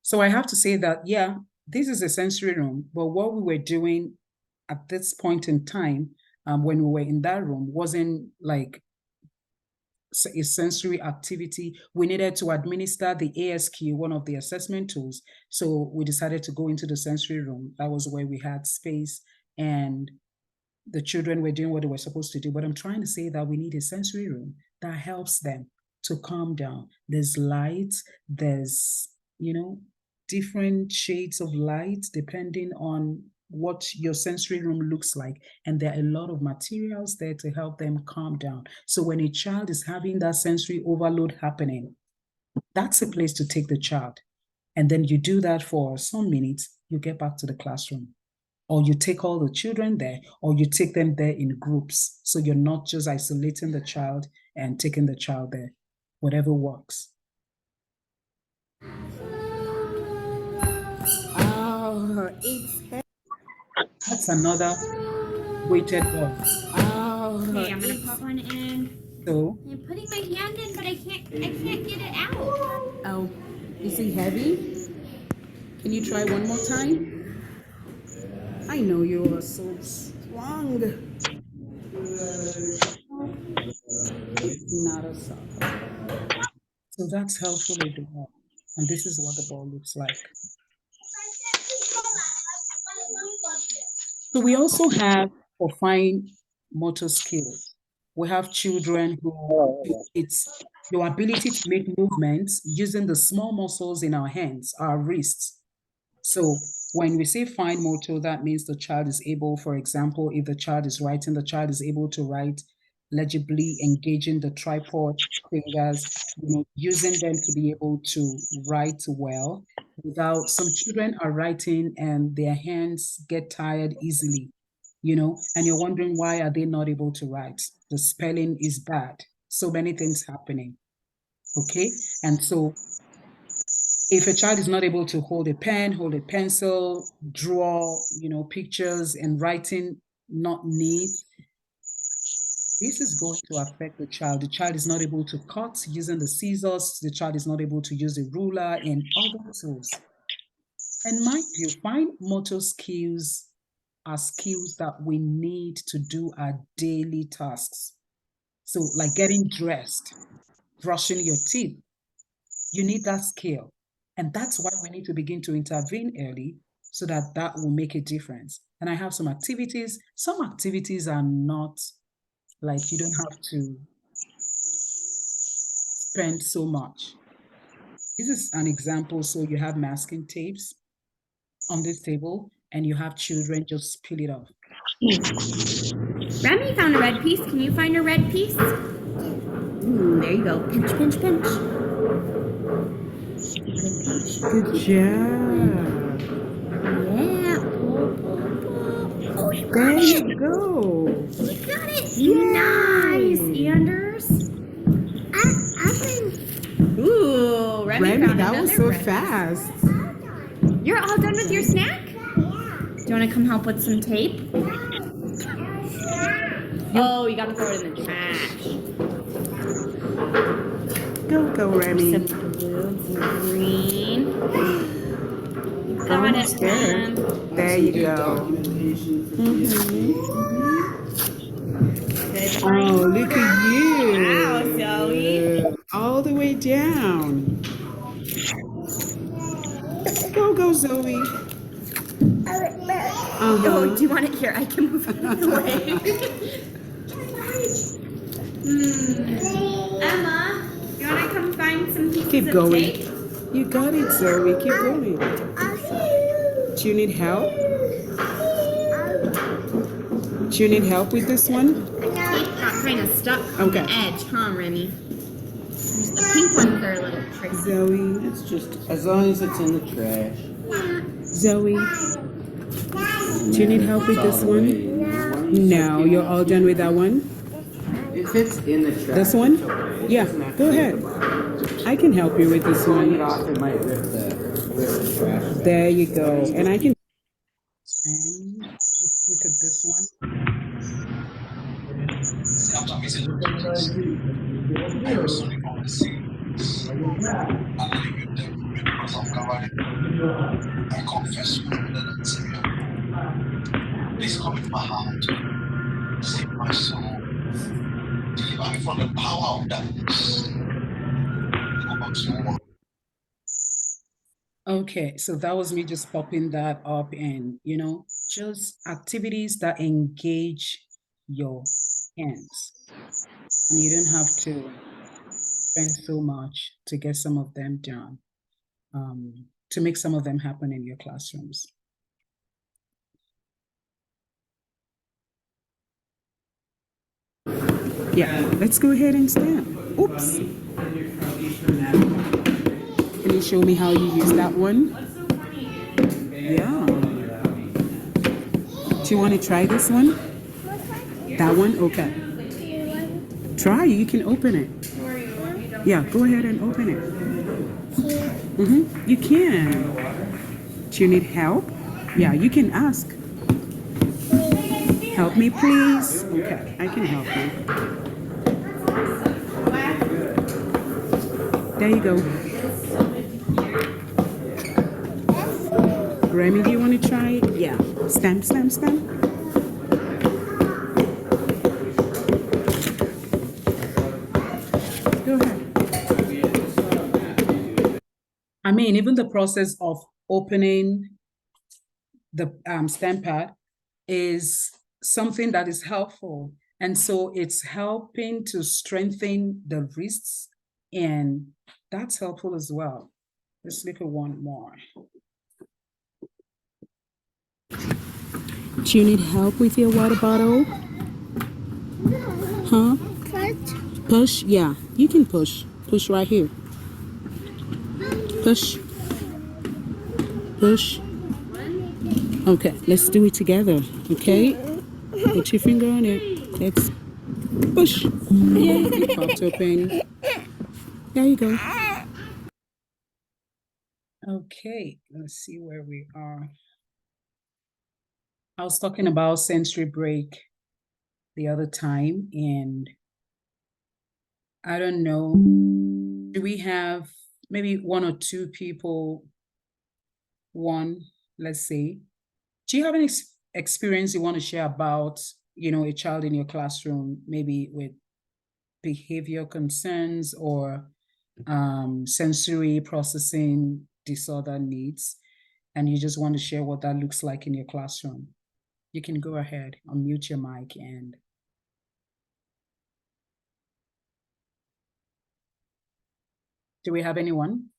S1: So I have to say that, yeah, this is a sensory room, but what we were doing at this point in time, when we were in that room, wasn't like a sensory activity. We needed to administer the ASQ, one of the assessment tools. So we decided to go into the sensory room. That was where we had space and the children were doing what they were supposed to do. But I'm trying to say that we need a sensory room that helps them to calm down. There's light, there's, different shades of light depending on what your sensory room looks like. And there are a lot of materials there to help them calm down. So when a child is having that sensory overload happening, that's a place to take the child. And then you do that for some minutes, you get back to the classroom. Or you take all the children there, or you take them there in groups. So you're not just isolating the child and taking the child there, whatever works.
S10: Oh, it's
S1: That's another weighted ball.
S10: oh.
S8: Okay, I'm gonna put one in.
S1: So
S8: I'm putting my hand in, but I can't get it out.
S10: Oh, is he heavy? Can you try one more time? I know you are so strong. It's not a soccer.
S1: So that's helpful with the ball. And this is what the ball looks like. So we also have for fine motor skills. We have children who it's your ability to make movements using the small muscles in our hands, our wrists. So when we say fine motor, that means the child is able, for example, if the child is writing, the child is able to write legibly, engaging the tripod fingers, using them to be able to write well. Without, some children are writing and their hands get tired easily, and you're wondering why are they not able to write? The spelling is bad. So many things happening. Okay, and so if a child is not able to hold a pen, hold a pencil, draw, pictures and writing not neat, this is going to affect the child. The child is not able to cut using the scissors. The child is not able to use a ruler and other tools. And mind you, fine motor skills are skills that we need to do our daily tasks. So like getting dressed, brushing your teeth, you need that skill. And that's why we need to begin to intervene early so that that will make a difference. And I have some activities. Some activities are not like you don't have to spend so much. This is an example. So you have masking tapes on this table and you have children just peel it off.
S8: Remy found a red piece. Can you find a red piece? Ooh, there you go. Pinch, pinch, pinch. Good pinch.
S10: Good job.
S8: Yeah. Pull, pull, pull. Oh, you got
S10: There
S8: it.
S10: you go.
S8: You got it.
S10: Yay.
S8: Nice, Anders. Ooh, Remy
S10: Remy,
S8: found
S10: that was
S8: another
S10: so
S8: red piece.
S10: fast.
S8: You're all done with your snack? Do you want to come help with some tape? Oh, you got to throw it in the trash.
S10: Go, Remy.
S8: Some blue, some green. You got
S10: Almost
S8: it,
S10: there.
S8: Rem.
S10: There you go.
S8: Good
S10: Oh, look at you.
S8: Wow, Zoe.
S10: All the way down. Go, Zoe.
S8: Oh, do you want it here? I can move it out of the way. Emma, you want to come find some pieces
S10: Keep
S8: of
S10: going.
S8: tape?
S10: You got it, Zoe. Keep going. Do you need help? Do you need help with this one?
S8: Tape got kind of stuck on
S10: Okay.
S8: the edge, huh, Remy? The pink ones are a little tricky.
S10: Zoe.
S2: It's just as long as it's in the trash.
S10: Zoe. Do you need help with this one? No, you're all done with that one?
S2: If it's in the trash.
S10: This one? Yeah, go ahead. I can help you with this
S2: Pulling it
S10: one.
S2: off, it might rip the trash.
S10: There you go. And I can.
S1: And let's look at this one.
S11: I confess my Lord and Savior. Please come into my heart. Save my soul. Deliver me from the power of darkness. Go back to your work.
S1: Okay, so that was me just popping that up and, just activities that engage your hands. And you don't have to spend so much to get some of them done, to make some of them happen in your classrooms.
S10: Yeah, let's go ahead and stamp. Oops. Can you show me how you use that one? Yeah. Do you want to try this one? That one? Okay. Try. You can open it. Yeah, go ahead and open it. You can. Do you need help? Yeah, you can ask. Help me, please. Okay, I can help you. There you go. Remy, do you want to try it? Yeah. Stamp, stamp, stamp. Go ahead.
S1: I mean, even the process of opening the stamp pad is something that is helpful. And so it's helping to strengthen the wrists, and that's helpful as well. Let's look at one more.
S10: Do you need help with your water bottle? Huh? Push? Yeah, you can push. Push right here. Push. Push. Okay, let's do it together. Okay? Put your finger on it. Let's push. Yay, it popped open. There you go.
S1: Okay, let's see where we are. I was talking about sensory break. the other time, and I don't know, do we have maybe one or two people, let's say, do you have any experience you want to share about, a child in your classroom, maybe with behavior concerns or sensory processing disorder needs, and you just want to share what that looks like in your classroom? You can go ahead, unmute your mic. And do we have anyone?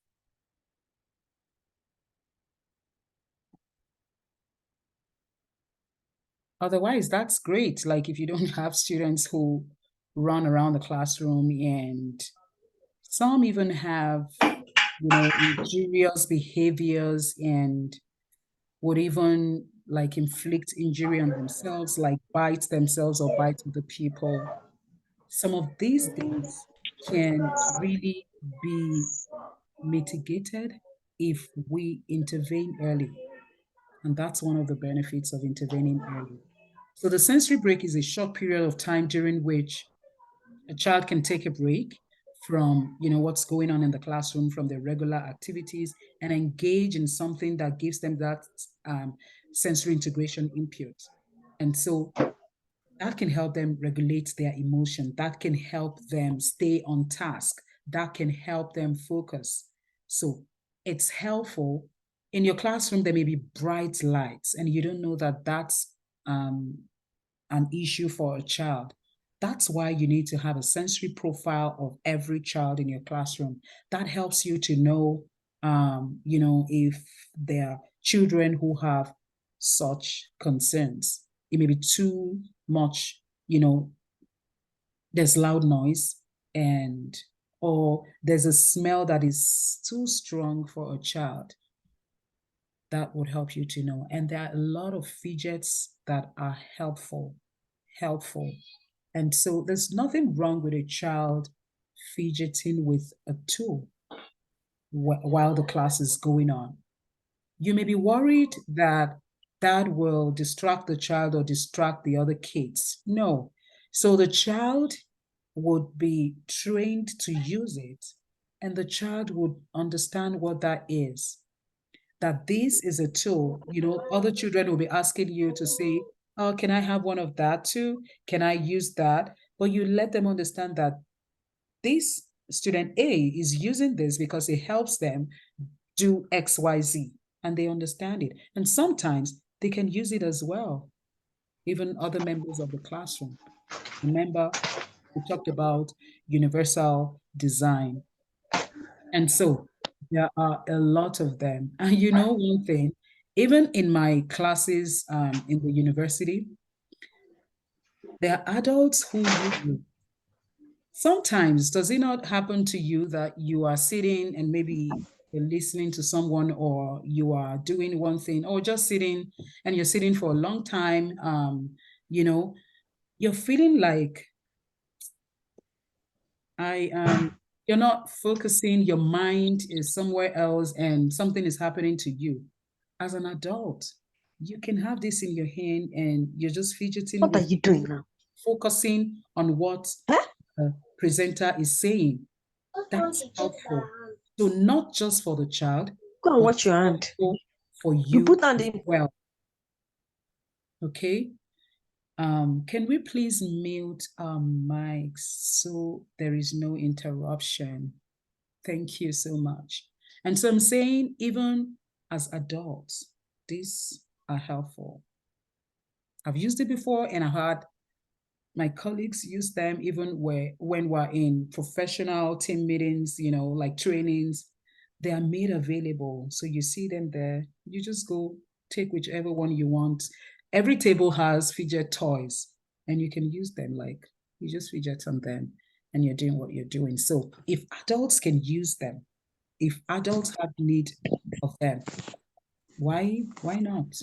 S1: Otherwise, that's great. Like if you don't have students who run around the classroom, and some even have, injurious behaviors and would even like inflict injury on themselves, like bite themselves or bite other people. Some of these things can really be mitigated if we intervene early. And that's one of the benefits of intervening early. So the sensory break is a short period of time during which a child can take a break from, what's going on in the classroom, from their regular activities, and engage in something that gives them that sensory integration input. And so that can help them regulate their emotion. That can help them stay on task. That can help them focus. So it's helpful. In your classroom, there may be bright lights, and you don't know that that's an issue for a child. That's why you need to have a sensory profile of every child in your classroom. That helps you to know, if there are children who have such concerns. It may be too much, there's loud noise, or there's a smell that is too strong for a child. That would help you to know. And there are a lot of fidgets that are helpful. And so there's nothing wrong with a child fidgeting with a tool while the class is going on. You may be worried that that will distract the child or distract the other kids. No. So the child would be trained to use it, and the child would understand what that is. That this is a tool. Other children will be asking you to say, oh, can I have one of that too? Can I use that? But you let them understand that this student A is using this because it helps them do X, Y, Z, and they understand it. And sometimes they can use it as well, even other members of the classroom. Remember, we talked about universal design. And so there are a lot of them. And one thing, even in my classes in the university, there are adults who use it. Sometimes, does it not happen to you that you are sitting and maybe you're listening to someone, or you are doing one thing, or just sitting, and you're sitting for a long time, you're feeling like you're not focusing, your mind is somewhere else, and something is happening to you. As an adult, you can have this in your hand and you're just fidgeting.
S7: What are you doing now?
S1: Focusing on what the presenter is saying. That's helpful. So not just for the child,
S7: Go and watch your hand.
S1: For
S7: You
S1: you
S7: put on
S1: as well. Okay. Can we please mute our mics so there is no interruption? Thank you so much. And so I'm saying, even as adults, these are helpful. I've used it before, and I had my colleagues use them even when we're in professional team meetings, like trainings. They are made available. So you see them there. You just go take whichever one you want. Every table has fidget toys, and you can use them. Like you just fidget on them and you're doing what you're doing. So if adults can use them, if adults have need of them, why not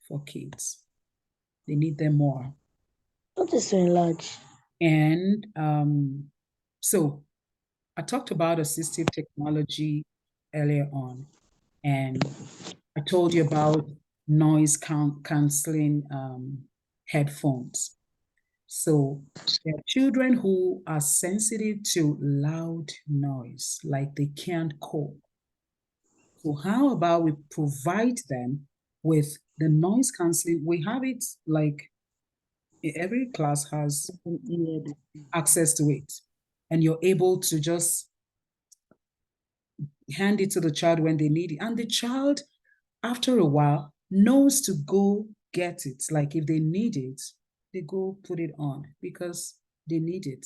S1: for kids? They need them more.
S7: What is so large?
S1: And so I talked about assistive technology earlier on, and I told you about noise canceling headphones. So there are children who are sensitive to loud noise, like they can't cope. So how about we provide them with the noise canceling? We have it like every class has access to it, and you're able to just hand it to the child when they need it. And the child, after a while, knows to go get it. Like if they need it, they go put it on because they need it.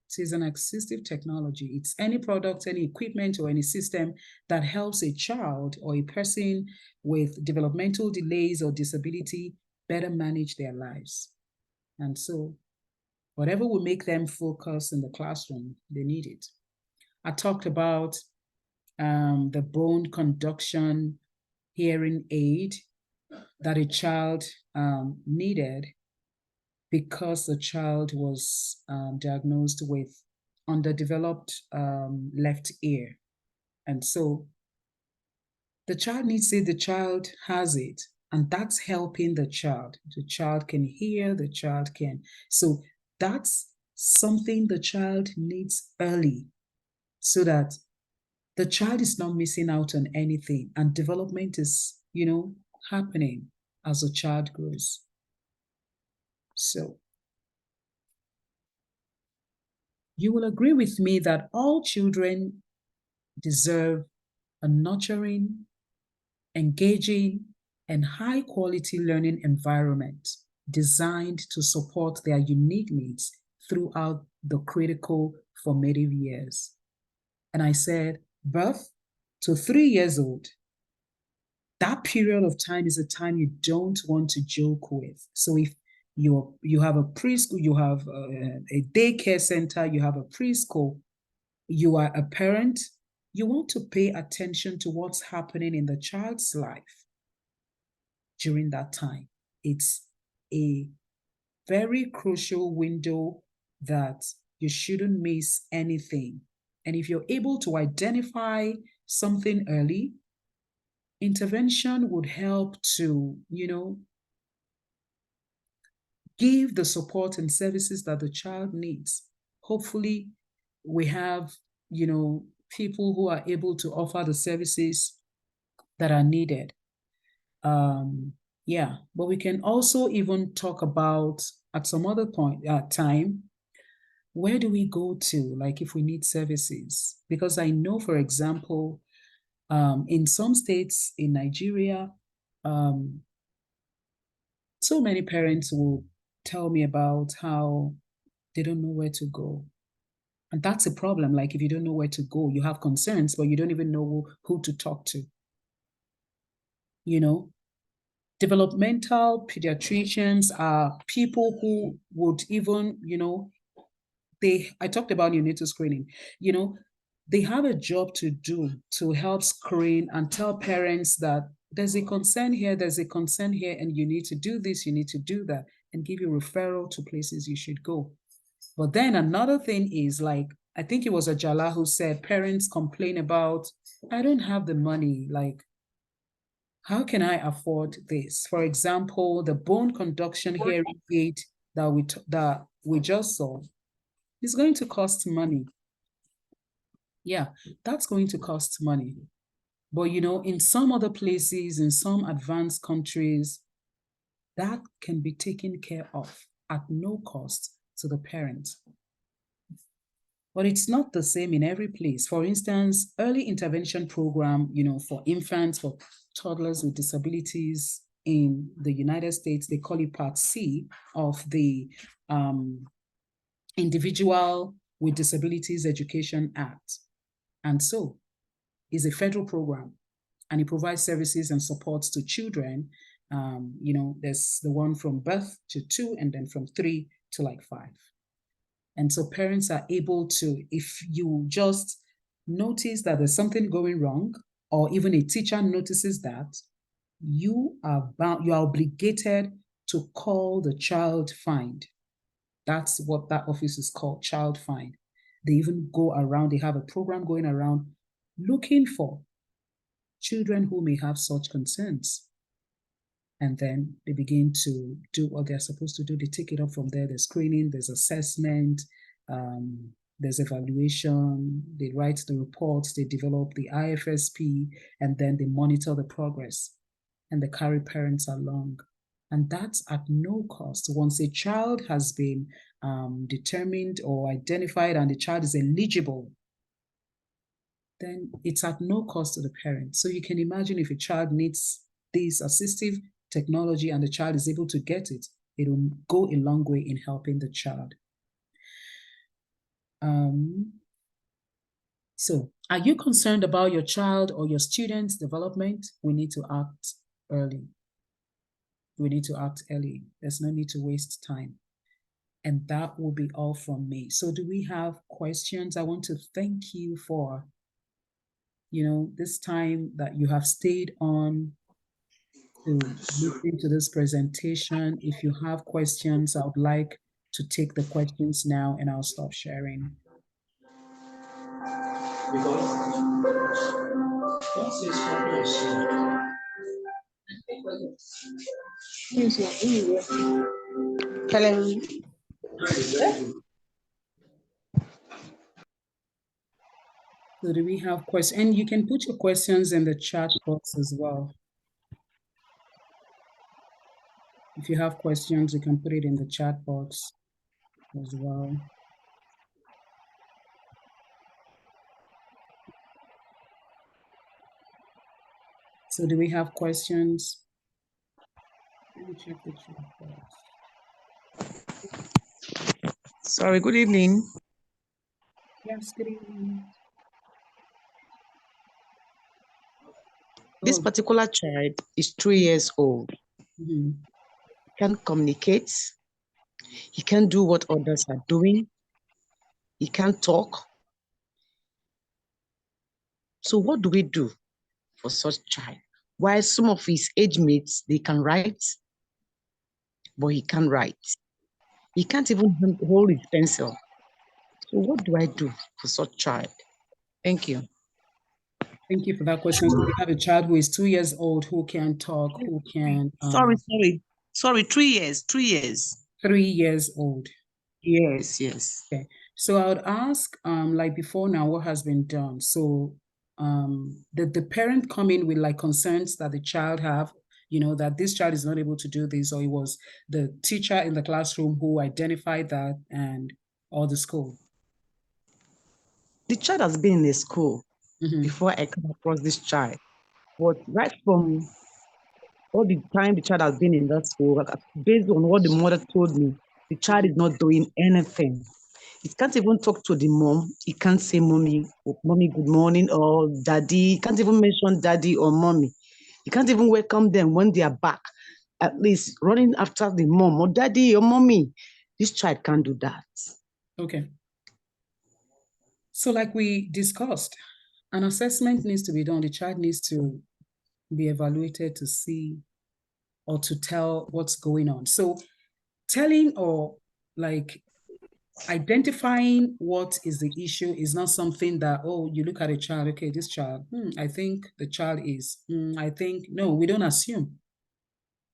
S1: So it's an assistive technology. It's any product, any equipment, or any system that helps a child or a person with developmental delays or disability better manage their lives. And so whatever will make them focus in the classroom, they need it. I talked about the bone conduction hearing aid that a child needed because the child was diagnosed with underdeveloped left ear. And so the child needs it, the child has it, and that's helping the child. The child can hear, the child can. So that's something the child needs early so that the child is not missing out on anything and development is, happening as a child grows. So you will agree with me that all children deserve a nurturing, engaging, and high quality learning environment designed to support their unique needs throughout the critical formative years. And I said, birth to 3 years old, that period of time is a time you don't want to joke with. So if you have a preschool, you have a daycare center, you have a preschool, you are a parent, you want to pay attention to what's happening in the child's life during that time. It's a very crucial window that you shouldn't miss anything. And if you're able to identify something early, intervention would help to, give the support and services that the child needs. Hopefully, we have, people who are able to offer the services that are needed. Yeah, but we can also even talk about at some other time, where do we go to, like if we need services? Because I know, for example, in some states in Nigeria, so many parents will tell me about how they don't know where to go. And that's a problem. Like if you don't know where to go, you have concerns, but you don't even know who to talk to. Developmental pediatricians are people who would even, I talked about neonatal screening, they have a job to do to help screen and tell parents that there's a concern here, and you need to do this, you need to do that, and give you referral to places you should go. But then another thing is, like, I think it was Ajala who said parents complain about, I don't have the money, like, how can I afford this? For example, the bone conduction hearing aid that we just saw is going to cost money. Yeah, that's going to cost money. But in some other places, in some advanced countries, that can be taken care of at no cost to the parent. But it's not the same in every place. For instance, early intervention program, for infants, for toddlers with disabilities in the United States, they call it Part C of the Individual with Disabilities Education Act. And so it's a federal program, and it provides services and supports to children. There's the one from birth to 2, and then from 3 to like 5. And so parents are able to, if you just notice that there's something going wrong, or even a teacher notices that, you are obligated to call the child find. That's what that office is called, child find. They even go around, they have a program going around looking for children who may have such concerns. And then they begin to do what they're supposed to do. They take it up from there. There's screening, there's assessment, there's evaluation, they write the reports, they develop the IFSP, and then they monitor the progress, and they carry parents along. And that's at no cost. Once a child has been determined or identified and the child is eligible, then it's at no cost to the parent. So you can imagine if a child needs this assistive technology and the child is able to get it, it will go a long way in helping the child. So are you concerned about your child or your student's development? We need to act early. We need to act early. There's no need to waste time. And that will be all from me. So do we have questions? I want to thank you for, this time that you have stayed on to listen to this presentation. If you have questions, I would like to take the questions now and I'll stop sharing.
S7: Hello.
S1: So do we have questions? And you can put your questions in the chat box as well. If you have questions, you can put it in the chat box as well. So do we have questions? Let me check the chat box.
S12: Sorry, good evening.
S1: Yes, good evening.
S12: This particular child is 3 years old.
S1: Mm-hmm.
S12: He can't communicate. He can't do what others are doing. He can't talk. So what do we do for such child? While some of his age mates, they can write, but he can't write. He can't even hold his pencil. So what do I do for such child? Thank you.
S1: Thank you for that question. So we have a child who is 2 years old, who can talk, who can...
S12: Sorry, 3 years, 3 years.
S1: 3 years old.
S12: Yes.
S1: Okay. So I would ask, like before now, what has been done? So did the parent come in with like concerns that the child have, that this child is not able to do this, or it was the teacher in the classroom who identified that, or the school?
S12: The child has been in the school before I come across this child. But right from all the time the child has been in that school, based on what the mother told me, the child is not doing anything. He can't even talk to the mom. He can't say mommy, good morning, or daddy. He can't even mention daddy or mommy. He can't even welcome them when they are back, at least running after the mom or daddy or mommy. This child can't do that.
S1: Okay. So like we discussed, an assessment needs to be done. The child needs to be evaluated to see or to tell what's going on. So telling or like identifying what is the issue is not something that, you look at a child, okay, this child, I think the child is, no, we don't assume.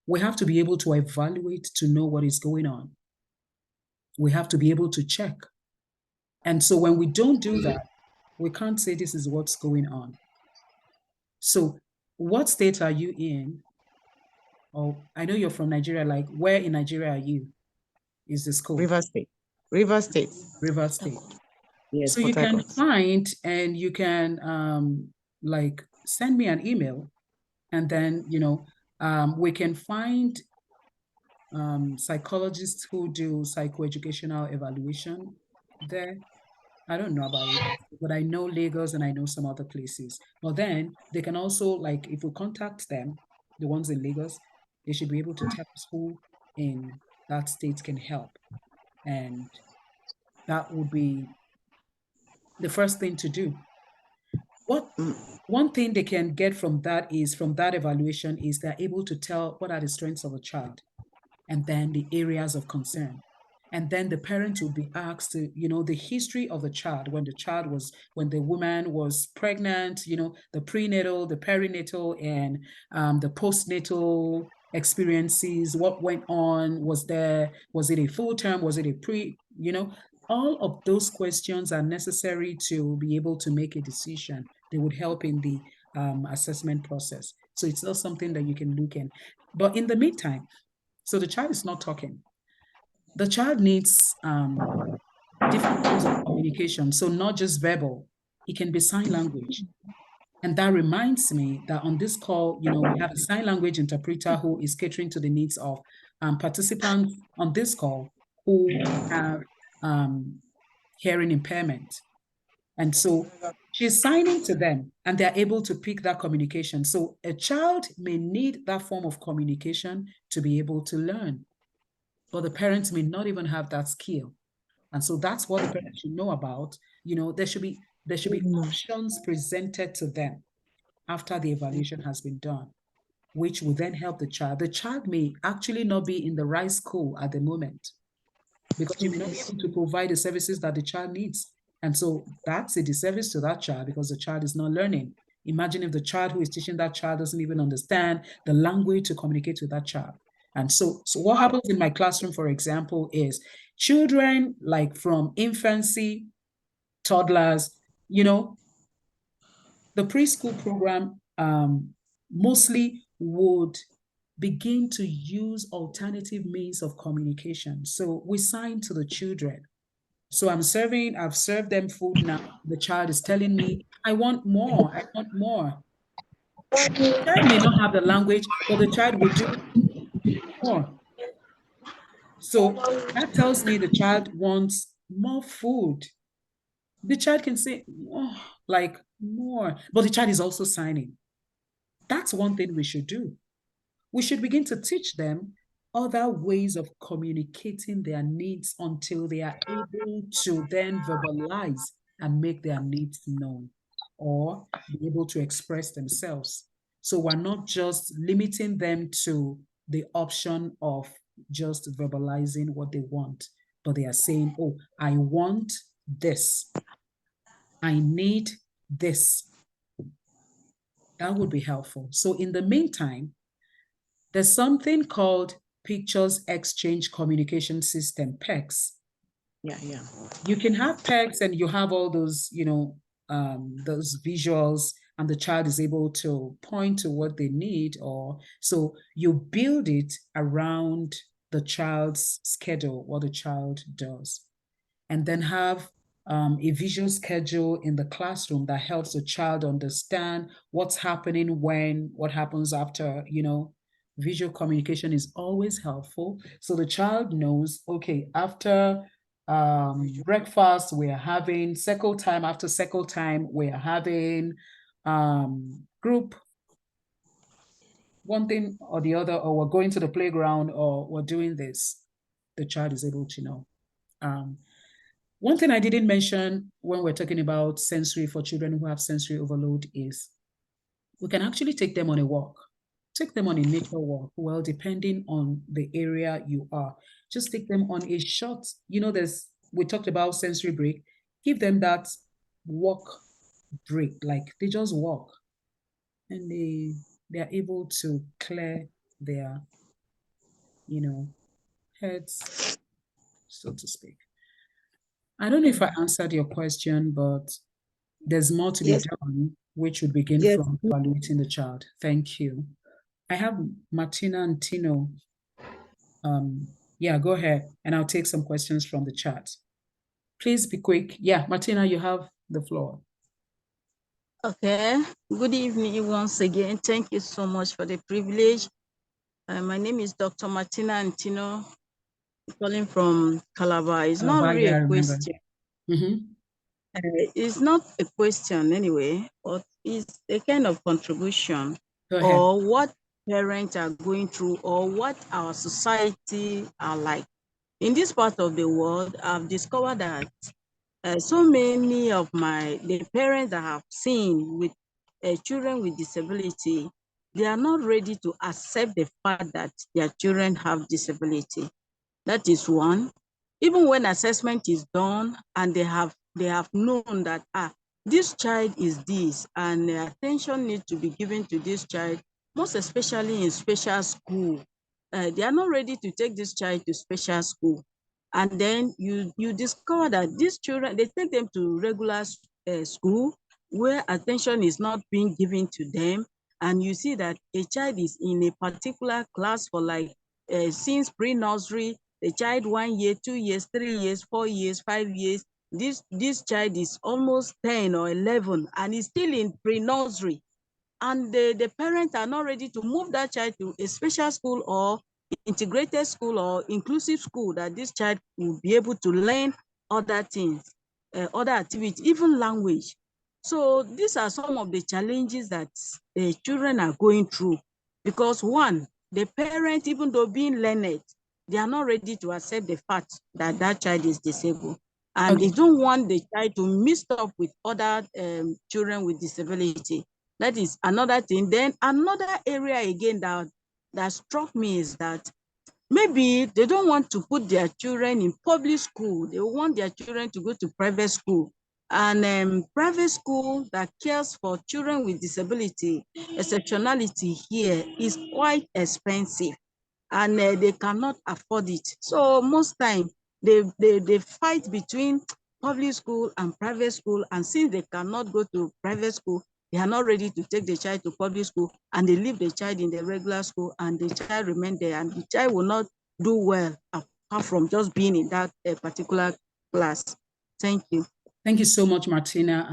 S1: We have to be able to evaluate to know what is going on. We have to be able to check. And so when we don't do that, we can't say this is what's going on. So what state are you in? Oh, I know you're from Nigeria. Like, where in Nigeria are you? Is the school?
S12: River State. River State.
S1: River State.
S12: Yes.
S1: So you can find and you can like send me an email, and then we can find psychologists who do psychoeducational evaluation there. I don't know about River State, but I know Lagos and I know some other places. But then they can also, like, if we contact them, the ones in Lagos, they should be able to tell us who in that state can help. And that would be the first thing to do. One thing they can get from that evaluation is they're able to tell what are the strengths of a child and then the areas of concern. And then the parent will be asked to, the history of the child, when the woman was pregnant, the prenatal, the perinatal, and the postnatal experiences, what went on, was it a full term, was it a pre, all of those questions are necessary to be able to make a decision. They would help in the assessment process. So it's not something that you can look in. But in the meantime, so the child is not talking. The child needs different forms of communication. So not just verbal, it can be sign language. And that reminds me that on this call, we have a sign language interpreter who is catering to the needs of participants on this call who have hearing impairment. And so she's signing to them and they're able to pick that communication. So a child may need that form of communication to be able to learn, but the parents may not even have that skill. And so that's what the parents should know about. There should be options presented to them after the evaluation has been done, which will then help the child. The child may actually not be in the right school at the moment because you may not be able to provide the services that the child needs. And so that's a disservice to that child because the child is not learning. Imagine if the child who is teaching that child doesn't even understand the language to communicate with that child. And so what happens in my classroom, for example, is children like from infancy, toddlers, the preschool program mostly would begin to use alternative means of communication. So we sign to the children. So I've served them food now. The child is telling me, I want more, I want more. The child may not have the language, but the child will do more. So that tells me the child wants more food. The child can say, oh, like more, but the child is also signing. That's one thing we should do. We should begin to teach them other ways of communicating their needs until they are able to then verbalize and make their needs known or be able to express themselves. So we're not just limiting them to the option of just verbalizing what they want, but they are saying, oh, I want this. I need this. That would be helpful. So in the meantime, there's something called Pictures Exchange Communication System, PECS.
S12: Yeah.
S1: You can have PECS and you have all those, those visuals, and the child is able to point to what they need, or so you build it around the child's schedule, what the child does, and then have a visual schedule in the classroom that helps the child understand what's happening what happens after, visual communication is always helpful. So the child knows, okay, after breakfast, we are having circle time. After circle time, we are having group, one thing or the other, or we're going to the playground, or we're doing this. The child is able to know. One thing I didn't mention when we're talking about sensory for children who have sensory overload is we can actually take them on a walk. Take them on a nature walk. Well, depending on the area you are, just take them on a short, we talked about sensory break. Give them that walk break, like they just walk and they are able to clear their, heads, so to speak. I don't know if I answered your question, but there's more to be done, which would begin from evaluating the child. Thank you. I have Martina and Tino. Yeah, go ahead, and I'll take some questions from the chat. Please be quick. Yeah, Martina, you have the floor.
S13: Okay. Good evening once again. Thank you so much for the privilege. My name is Dr. Martina Antino, calling from Calabar. It's not really a question. It's not a question anyway, but it's a kind of contribution or what parents are going through or what our society are like. In this part of the world, I've discovered that so many of the parents that I have seen with children with disability, they are not ready to accept the fact that their children have disability. That is one. Even when assessment is done and they have known that this child is this and attention needs to be given to this child, most especially in special school. They are not ready to take this child to special school. And then you discover that these children, they take them to regular school where attention is not being given to them. And you see that a child is in a particular class for like since pre-nursery, the child 1 year, 2 years, 3 years, 4 years, 5 years. This child is almost 10 or 11 and is still in pre-nursery. And the parents are not ready to move that child to a special school or integrated school or inclusive school that this child will be able to learn other things, other activities, even language. So these are some of the challenges that children are going through, because one, the parent, even though being learned, they are not ready to accept the fact that that child is disabled. And they don't want the child to mix up with other children with disability. That is another thing. Then another area again that struck me is that maybe they don't want to put their children in public school. They want their children to go to private school. And private school that cares for children with disability, exceptionality here is quite expensive, and they cannot afford it. So most time they fight between public school and private school, and since they cannot go to private school, they are not ready to take the child to public school, and they leave the child in the regular school, and the child remain there, and the child will not do well apart from just being in that particular class. Thank you.
S1: Thank you so much, Martina.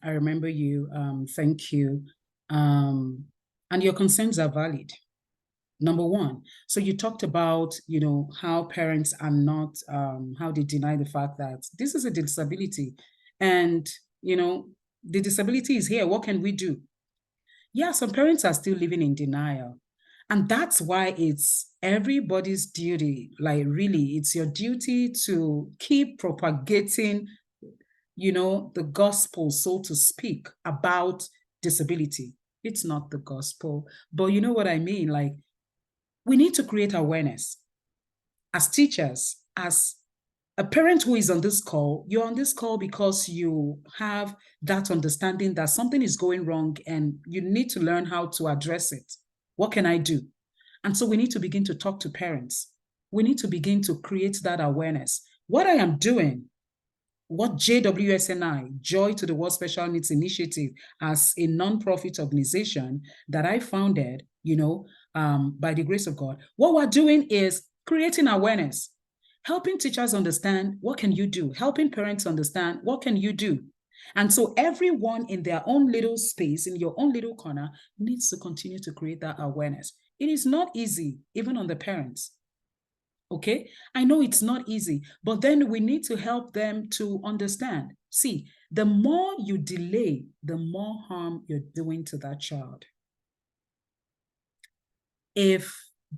S1: I remember you. Thank you. And your concerns are valid. Number one, so you talked about, how parents are not, how they deny the fact that this is a disability, and, the disability is here. What can we do? Yeah, some parents are still living in denial. And that's why it's everybody's duty, like really, it's your duty to keep propagating, the gospel, so to speak, about disability. It's not the gospel, but you know what I mean? Like, we need to create awareness as teachers, as a parent who is on this call. You're on this call because you have that understanding that something is going wrong and you need to learn how to address it. What can I do? And so we need to begin to talk to parents. We need to begin to create that awareness. What I am doing, what JWSNI, Joy to the World Special Needs Initiative, as a nonprofit organization that I founded, by the grace of God, what we're doing is creating awareness, helping teachers understand what can you do, helping parents understand what can you do. And so everyone in their own little space, in your own little corner, needs to continue to create that awareness. It is not easy, even on the parents. Okay, I know it's not easy, but then we need to help them to understand. See, the more you delay, the more harm you're doing to that child. If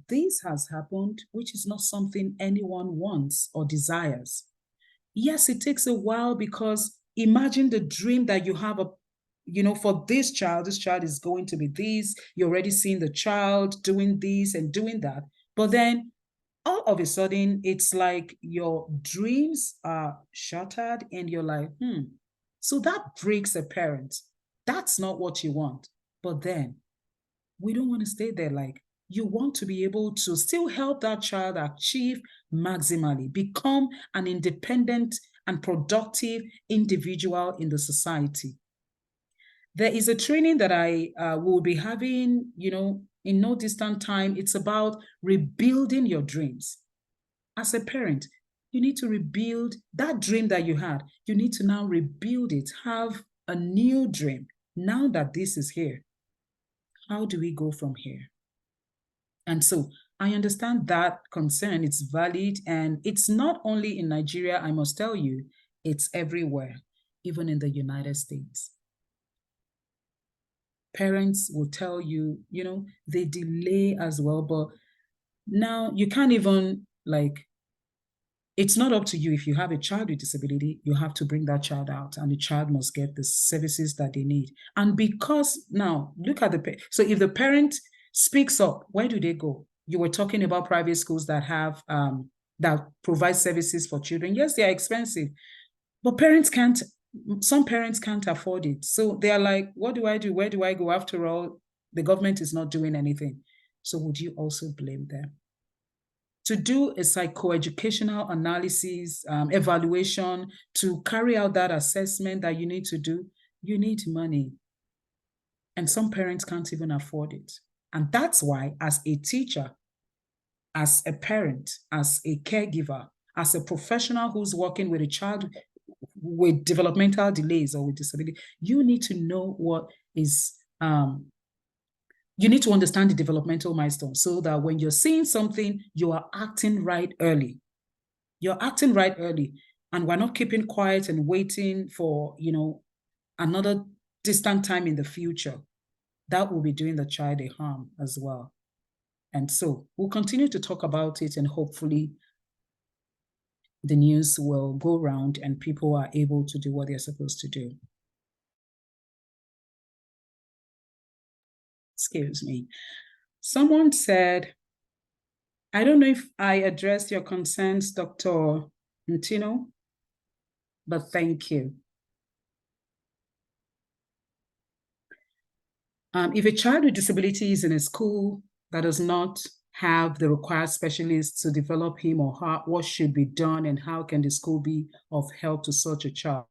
S1: this has happened, which is not something anyone wants or desires, yes, it takes a while, because imagine the dream that you have for this child is going to be this. You're already seeing the child doing this and doing that. But then all of a sudden, it's like your dreams are shattered and you're like, So that breaks a parent. That's not what you want. But then we don't want to stay there. Like, you want to be able to still help that child achieve maximally, become an independent and productive individual in the society. There is a training that I will be having, in no distant time. It's about rebuilding your dreams. As a parent, you need to rebuild that dream that you had. You need to now rebuild it, have a new dream. Now that this is here, how do we go from here? And so I understand that concern. It's valid. And it's not only in Nigeria, I must tell you, it's everywhere, even in the United States. Parents will tell you, they delay as well. But now you can't even, it's not up to you. If you have a child with disability, you have to bring that child out, and the child must get the services that they need. And because now, look at so if the parent speaks up, where do they go? You were talking about private schools that have, that provide services for children. Yes, they are expensive, but some parents can't afford it. So they are like, what do I do? Where do I go? After all, The government is not doing anything. So would you also blame them? To do a psychoeducational analysis, evaluation, to carry out that assessment that you need to do, you need money. And some parents can't even afford it. And that's why, as a teacher, as a parent, as a caregiver, as a professional who's working with a child with developmental delays or with disability, you need to know what is, you need to understand the developmental milestones so that when you're seeing something, you are acting right early. You're acting right early, and we're not keeping quiet and waiting for, another distant time in the future. That will be doing the child a harm as well. And so we'll continue to talk about it, and hopefully the news will go round and people are able to do what they're supposed to do. Excuse me. Someone said, I don't know if I addressed your concerns, Dr. Ntino, but thank you. If a child with disability is in a school that does not have the required specialists to develop him or her, what should be done and how can the school be of help to such a child?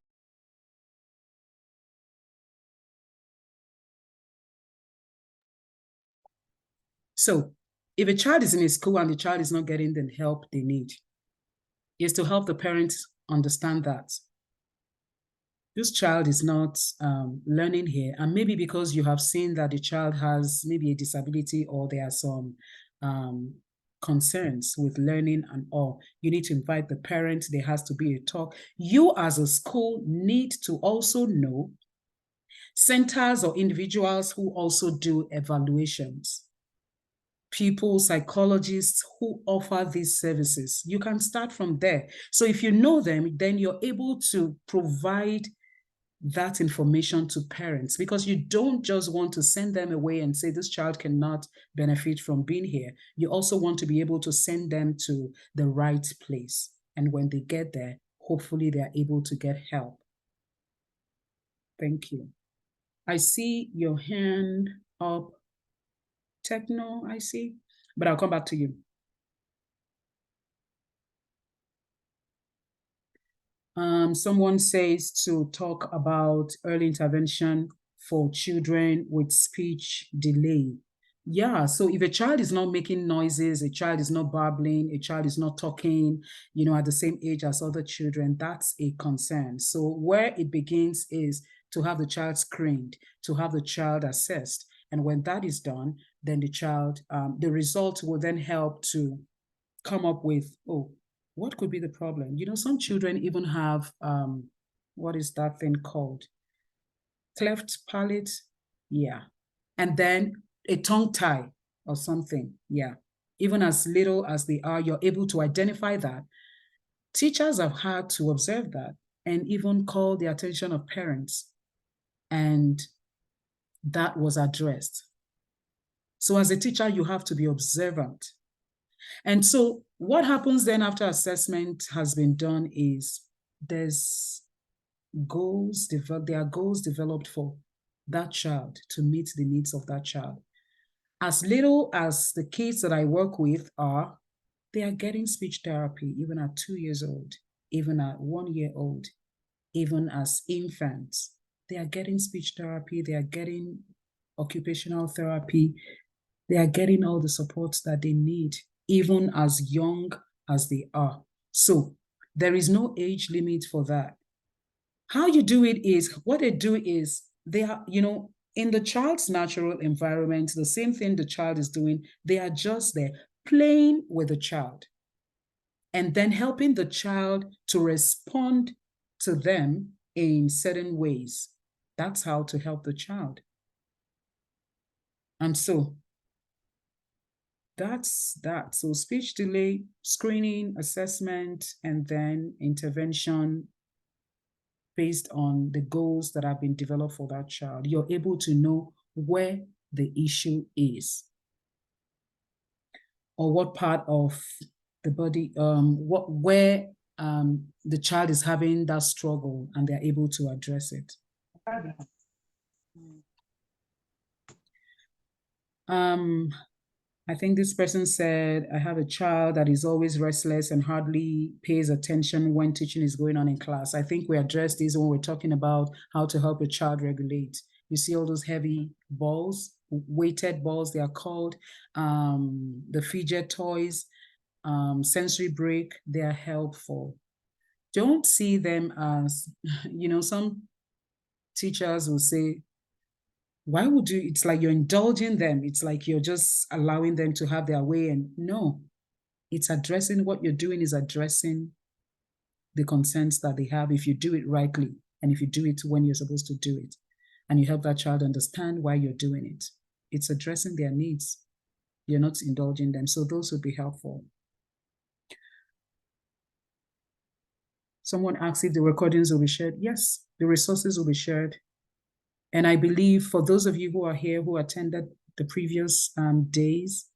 S1: So if a child is in a school and the child is not getting the help they need, is to help the parents understand that this child is not learning here. And maybe because you have seen that the child has maybe a disability or there are some concerns with learning and all, you need to invite the parents. There has to be a talk. You as a school need to also know centers or individuals who also do evaluations. People, psychologists who offer these services. You can start from there. So if you know them, then you're able to provide that information to parents, because you don't just want to send them away and say this child cannot benefit from being here. You also want to be able to send them to the right place. And when they get there, hopefully they're able to get help. Thank you. I see your hand up. Techno, I see, but I'll come back to you. Someone says to talk about early intervention for children with speech delay. Yeah, so if a child is not making noises, a child is not babbling, a child is not talking, at the same age as other children, that's a concern. So where it begins is to have the child screened, to have the child assessed. And when that is done, then the child, the result will then help to come up with, what could be the problem? Some children even have, what is that thing called? Cleft palate? Yeah. And then a tongue tie or something. Yeah. Even as little as they are, you're able to identify that. Teachers have had to observe that and even call the attention of parents. And that was addressed. So as a teacher, you have to be observant. And so what happens then after assessment has been done is there are goals developed for that child to meet the needs of that child. As little as the kids that I work with are, they are getting speech therapy even at 2 years old, even at 1 year old, even as infants. They are getting speech therapy, they are getting occupational therapy, they are getting all the supports that they need, even as young as they are. So there is no age limit for that. How you do it is, what they do is, they are, in the child's natural environment, the same thing the child is doing, they are just there playing with the child and then helping the child to respond to them in certain ways. That's how to help the child. And so that's that. So speech delay, screening, assessment, and then intervention based on the goals that have been developed for that child. You're able to know where the issue is or what part of the body, where the child is having that struggle, and they're able to address it. I think this person said, I have a child that is always restless and hardly pays attention when teaching is going on in class. I think we addressed this when we're talking about how to help a child regulate. You see all those heavy balls, weighted balls, they are called, the fidget toys, sensory break, they are helpful. Don't see them as, some teachers will say, why would you, it's like you're indulging them. It's like you're just allowing them to have their way. And no, it's addressing what you're doing is addressing the concerns that they have if you do it rightly and if you do it when you're supposed to do it. And you help that child understand why you're doing it. It's addressing their needs. You're not indulging them. So those would be helpful. Someone asked if the recordings will be shared. Yes, the resources will be shared. And I believe for those of you who are here who attended the previous days,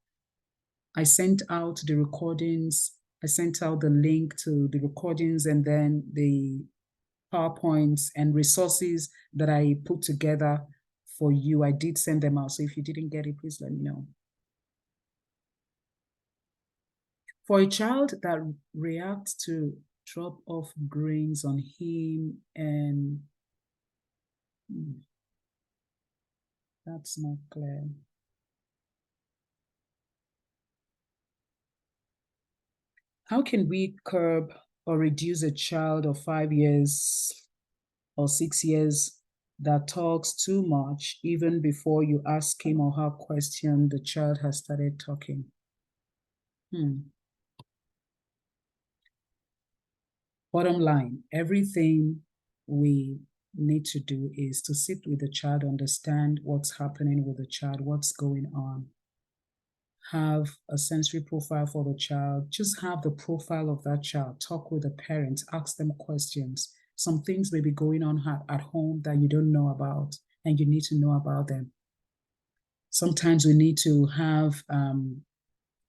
S1: I sent out the recordings. I sent out the link to the recordings and then the PowerPoints and resources that I put together for you. I did send them out. So if you didn't get it, please let me know. For a child that reacts to drop off grains on him and that's not clear. How can we curb or reduce a child of 5 years or 6 years that talks too much even before you ask him or her question, the child has started talking? Bottom line, everything we need to do is to sit with the child, understand what's happening with the child, what's going on. Have a sensory profile for the child. Just have the profile of that child. Talk with the parents, ask them questions. Some things may be going on at home that you don't know about, and you need to know about them. Sometimes we need to have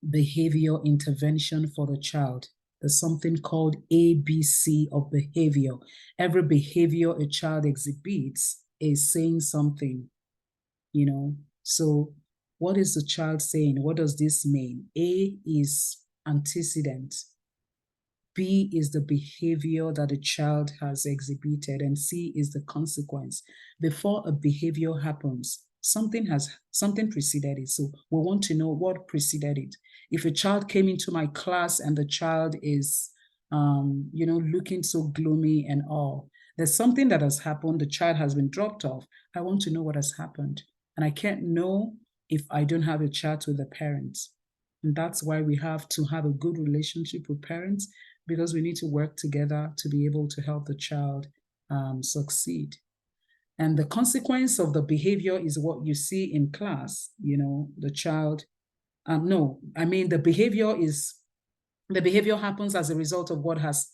S1: behavior intervention for the child. There's something called ABC of behavior. Every behavior a child exhibits is saying something, So what is the child saying? What does this mean? A is antecedent. B is the behavior that a child has exhibited, and C is the consequence. Before a behavior happens, something preceded it. So we want to know what preceded it. If a child came into my class and the child is, looking so gloomy and all, there's something that has happened. The child has been dropped off. I want to know what has happened. And I can't know if I don't have a chat with the parents. And that's why we have to have a good relationship with parents, because we need to work together to be able to help the child succeed. And the consequence of the behavior is what you see in class, the child. The behavior happens as a result of what has,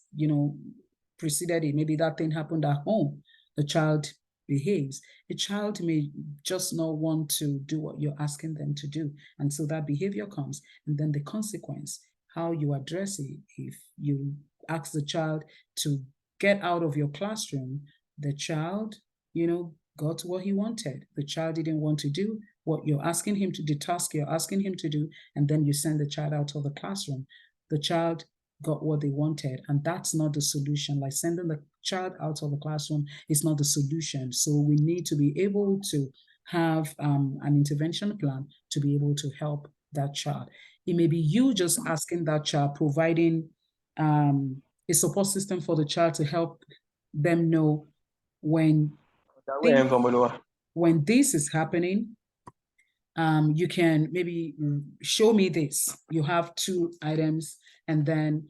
S1: preceded it. Maybe that thing happened at home. The child behaves. A child may just not want to do what you're asking them to do. And so that behavior comes. And then the consequence, how you address it. If you ask the child to get out of your classroom, the child, got what he wanted. The child didn't want to do what you're asking him to do, the task you're asking him to do, and then you send the child out of the classroom. The child got what they wanted, and that's not the solution. Like sending the child out of the classroom is not the solution. So we need to be able to have an intervention plan to be able to help that child. It may be you just asking that child, providing a support system for the child to help them know when this is happening. You can maybe show me this. You have 2 items and then,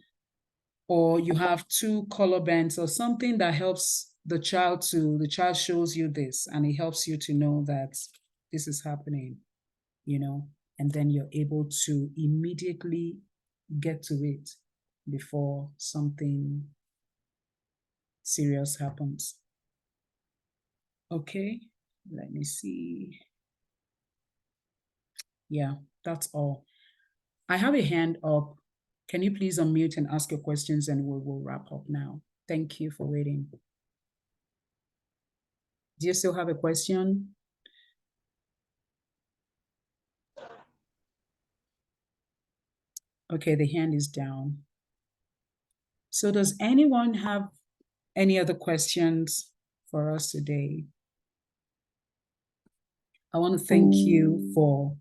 S1: or you have 2 color bands or something that helps the child shows you this and it helps you to know that this is happening, and then you're able to immediately get to it before something serious happens. Okay, let me see. Yeah, that's all. I have a hand up. Can you please unmute and ask your questions and we'll wrap up now. Thank you for waiting. Do you still have a question? Okay, the hand is down. So does anyone have any other questions for us today? I want to thank you for